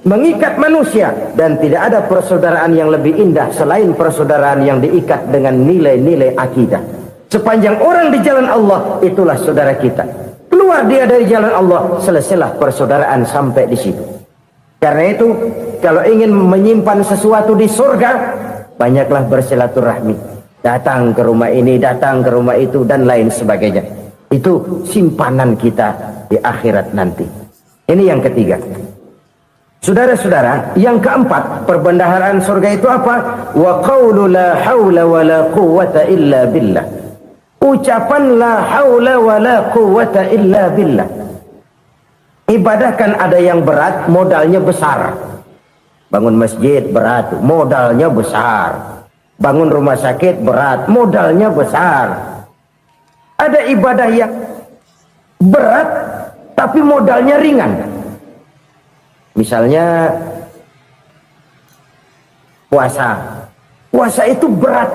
mengikat manusia, dan tidak ada persaudaraan yang lebih indah selain persaudaraan yang diikat dengan nilai-nilai akidah. Sepanjang orang di jalan Allah, itulah saudara kita. Keluar dia dari jalan Allah, selesailah persaudaraan sampai di situ. Karena itu, kalau ingin menyimpan sesuatu di surga, banyaklah bersilaturahmi. Datang ke rumah ini, datang ke rumah itu, dan lain sebagainya. Itu simpanan kita di akhirat nanti. Ini yang ketiga. Saudara-saudara, yang keempat, perbendaharaan surga itu apa? Wa qawlu la hawla wa la quwwata illa billah. Ucapan la hawla wa la quwwata illa billah. Ibadah kan ada yang berat, modalnya besar. Bangun masjid berat, modalnya besar. Bangun rumah sakit berat, modalnya besar. Ada ibadah yang berat tapi modalnya ringan. Misalnya puasa. Puasa itu berat,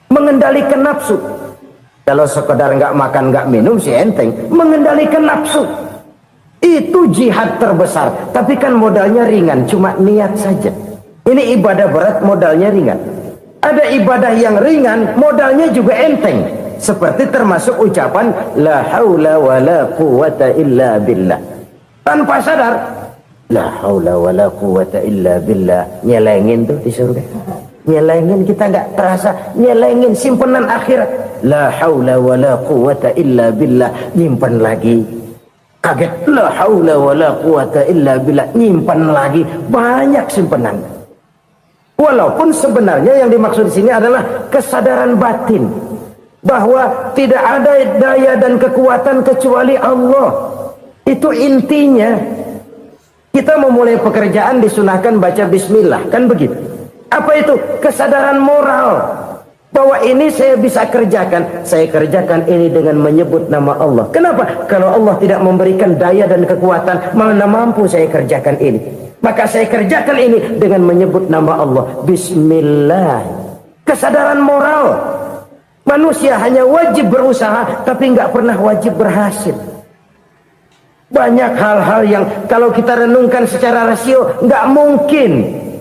mengendalikan nafsu. Kalau sekedar nggak makan nggak minum sih enteng, mengendalikan nafsu. Itu jihad terbesar, tapi kan modalnya ringan, cuma niat saja. Ini ibadah berat, modalnya ringan. Ada ibadah yang ringan, modalnya juga enteng. Seperti termasuk ucapan la haula wa la quwwata illa billah. Tanpa sadar, la haula wa la quwwata illa billah. Nyelengin tuh di surga. Nyelengin, kita nggak terasa. Nyelengin simpenan akhirat. La haula wa la quwwata illa billah. Nyimpan lagi. Kaget, la haula wa la quwwata illa billah, nyimpan lagi, banyak simpanan. Walaupun sebenarnya yang dimaksud di sini adalah kesadaran batin bahwa tidak ada daya dan kekuatan kecuali Allah. Itu intinya. Kita memulai pekerjaan disunahkan baca bismillah, kan begitu. Apa itu? Kesadaran moral. Bahwa ini saya bisa kerjakan. Saya kerjakan ini dengan menyebut nama Allah. Kenapa? Kalau Allah tidak memberikan daya dan kekuatan, mana mampu saya kerjakan ini. Maka saya kerjakan ini dengan menyebut nama Allah. Bismillah. Kesadaran moral. Manusia hanya wajib berusaha, tapi nggak pernah wajib berhasil. Banyak hal-hal yang kalau kita renungkan secara rasio nggak mungkin.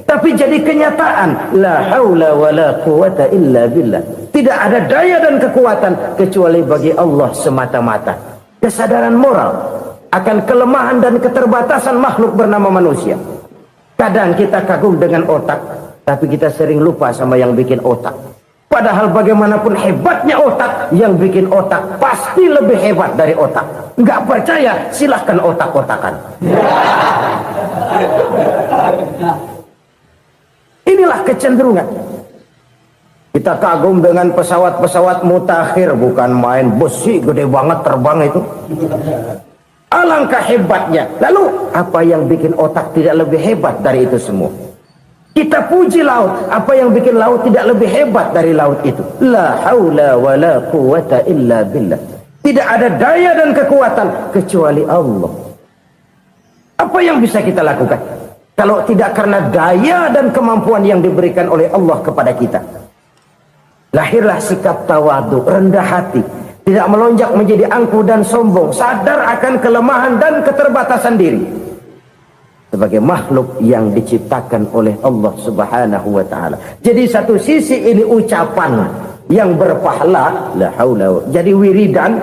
Tapi jadi kenyataan. La haula wa la quwata illa billah. Tidak ada daya dan kekuatan kecuali bagi Allah semata-mata. Kesadaran moral akan kelemahan dan keterbatasan makhluk bernama manusia. Kadang kita kagum dengan otak, tapi kita sering lupa sama yang bikin otak. Padahal bagaimanapun hebatnya otak, yang bikin otak pasti lebih hebat dari otak. Nggak percaya? Silahkan otak-otakan. Inilah kecenderungan. Kita kagum dengan pesawat-pesawat mutakhir, bukan main, besi gede banget terbang itu. Alangkah hebatnya. Lalu apa yang bikin otak tidak lebih hebat dari itu semua? Kita puji laut, apa yang bikin laut tidak lebih hebat dari laut itu? La haula wa la quwata illa billah. Tidak ada daya dan kekuatan kecuali Allah. Apa yang bisa kita lakukan kalau tidak karena daya dan kemampuan yang diberikan oleh Allah kepada kita? Lahirlah sikap tawadu, rendah hati, tidak melonjak menjadi angkuh dan sombong, sadar akan kelemahan dan keterbatasan diri sebagai makhluk yang diciptakan oleh Allah Subhanahu wa taala. Jadi satu sisi ini ucapan yang berpahala, la haula, jadi wiridan.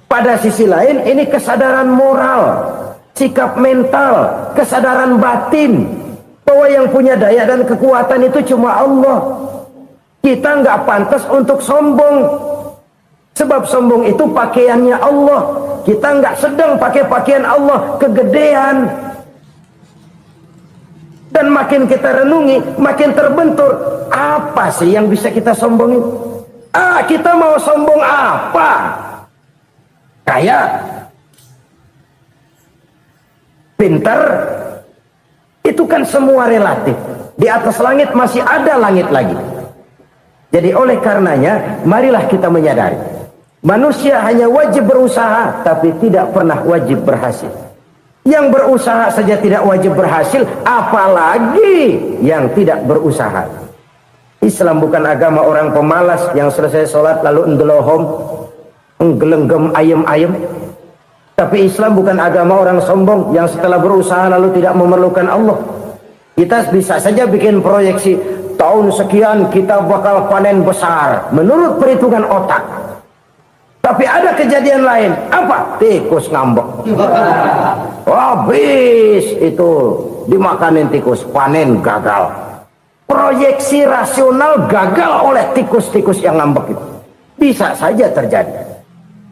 Pada sisi lain ini kesadaran moral, sikap mental, kesadaran batin bahwa yang punya daya dan kekuatan itu cuma Allah. Kita nggak pantas untuk sombong, sebab sombong itu pakaiannya Allah. Kita nggak sedang pakai pakaian Allah, kegedean. Dan makin kita renungi, makin terbentur. Apa sih yang bisa kita sombongin? Kita mau sombong apa? Kaya, pintar, itu kan semua relatif. Di atas langit masih ada langit lagi. Jadi oleh karenanya, marilah kita menyadari, manusia hanya wajib berusaha, tapi tidak pernah wajib berhasil. Yang berusaha saja tidak wajib berhasil, apalagi yang tidak berusaha. Islam bukan agama orang pemalas yang selesai sholat lalu endelohom, nggelenggem ayem-ayem. Tapi Islam bukan agama orang sombong yang setelah berusaha lalu tidak memerlukan Allah. Kita bisa saja bikin proyeksi, tahun sekian kita bakal panen besar menurut perhitungan otak. Tapi ada kejadian lain. Apa? Tikus ngambek. Habis itu dimakanin tikus, panen gagal. Proyeksi rasional gagal oleh tikus-tikus yang ngambek itu. Bisa saja terjadi.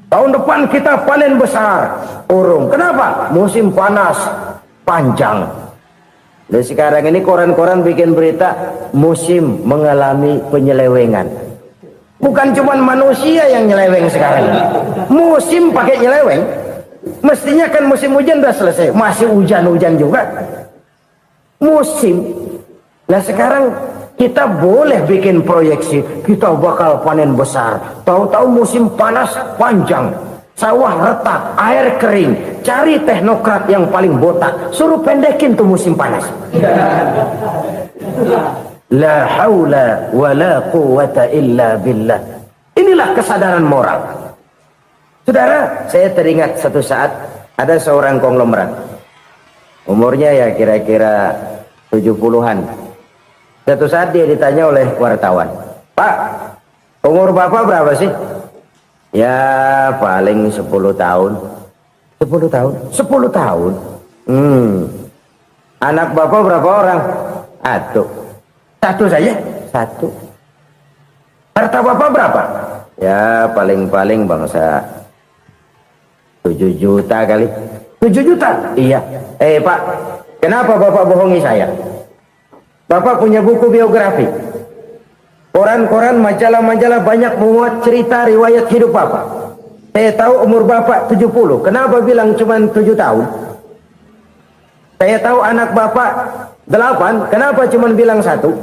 Tahun depan kita panen besar, urung. Kenapa? Musim panas panjang. Dan sekarang ini koran-koran bikin berita musim mengalami penyelewengan. Bukan cuma manusia yang nyeleweng sekarang. Musim pakai nyeleweng. Mestinya kan musim hujan udah selesai, masih hujan-hujan juga. Musim. Nah sekarang kita boleh bikin proyeksi, kita bakal panen besar. Tahu-tahu musim panas panjang, sawah retak, air kering. Cari teknokrat yang paling botak, suruh pendekin tuh musim panas. La haula wa la quwata illa billah. Inilah kesadaran moral. Saudara, saya teringat satu saat ada seorang konglomerat. Umurnya ya kira-kira 70-an. Satu saat dia ditanya oleh wartawan, "Pak, umur Bapak berapa sih?" "Ya paling 10 tahun." 10 tahun? 10 tahun? Anak Bapak berapa orang? Satu. Satu saja? Satu. Harta Bapak berapa? Ya paling-paling bangsa 7 juta kali. 7 juta? Iya. Pak, kenapa Bapak bohongi saya? Bapak punya buku biografi. Koran-koran, majalah-majalah banyak memuat cerita riwayat hidup Bapak. Saya tahu umur Bapak 70. Kenapa bilang cuma 7 tahun? Saya tahu anak Bapak 8. Kenapa cuma bilang 1?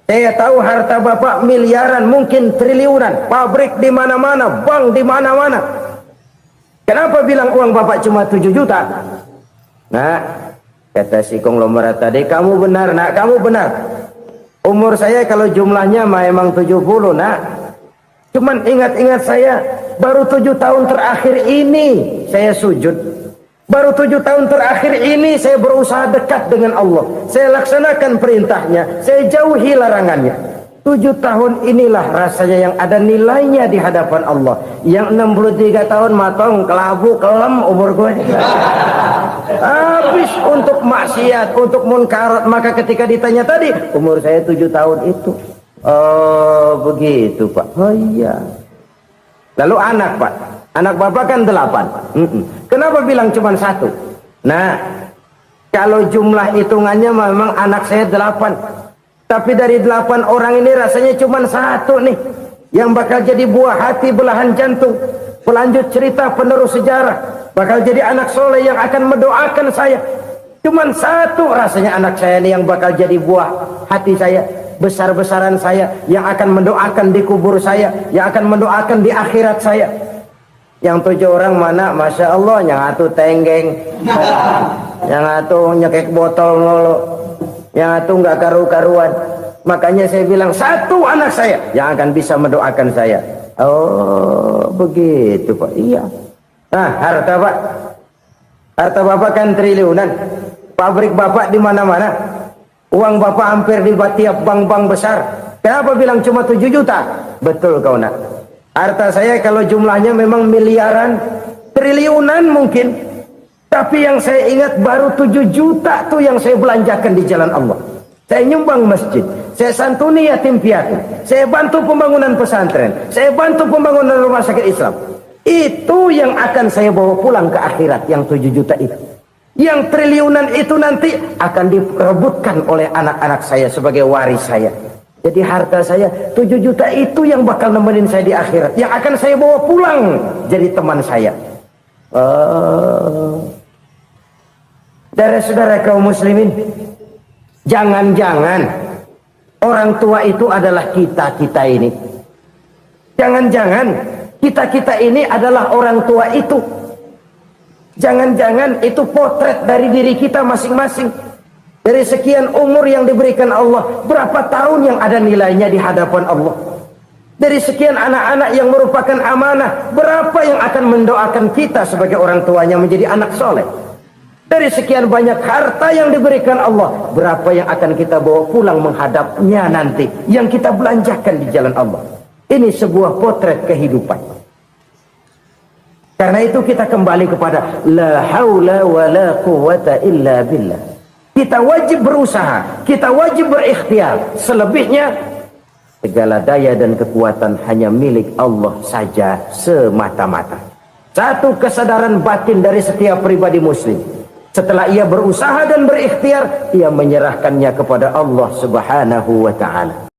Saya tahu harta bapak miliaran, mungkin triliunan, pabrik di mana-mana, bank di mana-mana. Kenapa bilang uang bapak cuma 7 juta? Nah, kata si konglomerat tadi, kamu benar nak, kamu benar. Umur saya kalau jumlahnya memang 70 nak. Cuman ingat-ingat saya, baru 7 tahun terakhir ini saya sujud. Baru 7 tahun terakhir ini saya berusaha dekat dengan Allah. Saya laksanakan perintahnya, saya jauhi larangannya. 7 tahun inilah rasanya yang ada nilainya di hadapan Allah. Yang 63 tahun matong, kelabu, kelem umur gue. Habis untuk maksiat, untuk munkarat. Maka ketika ditanya tadi, umur saya 7 tahun itu. Oh begitu Pak. Oh iya. Lalu anak Pak, anak bapak kan 8. Kenapa bilang cuma 1? Nah, kalau jumlah hitungannya memang anak saya 8. Tapi dari 8 orang ini rasanya cuma 1 nih yang bakal jadi buah hati, belahan jantung, pelanjut cerita, penerus sejarah, bakal jadi anak soleh yang akan mendoakan saya. Cuma 1 rasanya anak saya nih yang bakal jadi buah hati saya, besar-besaran saya, yang akan mendoakan di kubur saya, yang akan mendoakan di akhirat saya. Yang 7 orang mana? Masya Allah, yang 1 tenggeng, yang 1 nyekek botol mulu, yang 1 nggak karu-karuan. Makanya saya bilang 1 anak saya yang akan bisa mendoakan saya. Oh begitu Pak. Iya. Nah harta Pak, harta bapak kan triliunan, pabrik bapak di mana-mana, uang bapak hampir di tiap bank-bank besar. Kenapa bilang cuma 7 juta? Betul kau nak. Harta saya kalau jumlahnya memang miliaran, triliunan mungkin. Tapi yang saya ingat baru 7 juta tuh yang saya belanjakan di jalan Allah. Saya nyumbang masjid, saya santuni yatim piatu, saya bantu pembangunan pesantren, saya bantu pembangunan rumah sakit Islam. Itu yang akan saya bawa pulang ke akhirat, yang 7 juta itu. Yang triliunan itu nanti akan diperebutkan oleh anak-anak saya sebagai waris saya. Jadi harta saya 7 juta itu yang bakal nemenin saya di akhirat, yang akan saya bawa pulang jadi teman saya. Saudara-saudara kaum muslimin, jangan-jangan orang tua itu adalah kita-kita ini. Jangan-jangan kita-kita ini adalah orang tua itu. Jangan-jangan itu potret dari diri kita masing-masing. Dari sekian umur yang diberikan Allah, berapa tahun yang ada nilainya di hadapan Allah? Dari sekian anak-anak yang merupakan amanah, berapa yang akan mendoakan kita sebagai orang tuanya menjadi anak soleh? Dari sekian banyak harta yang diberikan Allah, berapa yang akan kita bawa pulang menghadapnya nanti, yang kita belanjakan di jalan Allah? Ini sebuah potret kehidupan. Karena itu kita kembali kepada la haula wa la quwwata illa billah. Kita wajib berusaha, kita wajib berikhtiar. Selebihnya, segala daya dan kekuatan hanya milik Allah saja semata-mata. Satu kesadaran batin dari setiap pribadi muslim. Setelah ia berusaha dan berikhtiar, ia menyerahkannya kepada Allah Subhanahu wa ta'ala.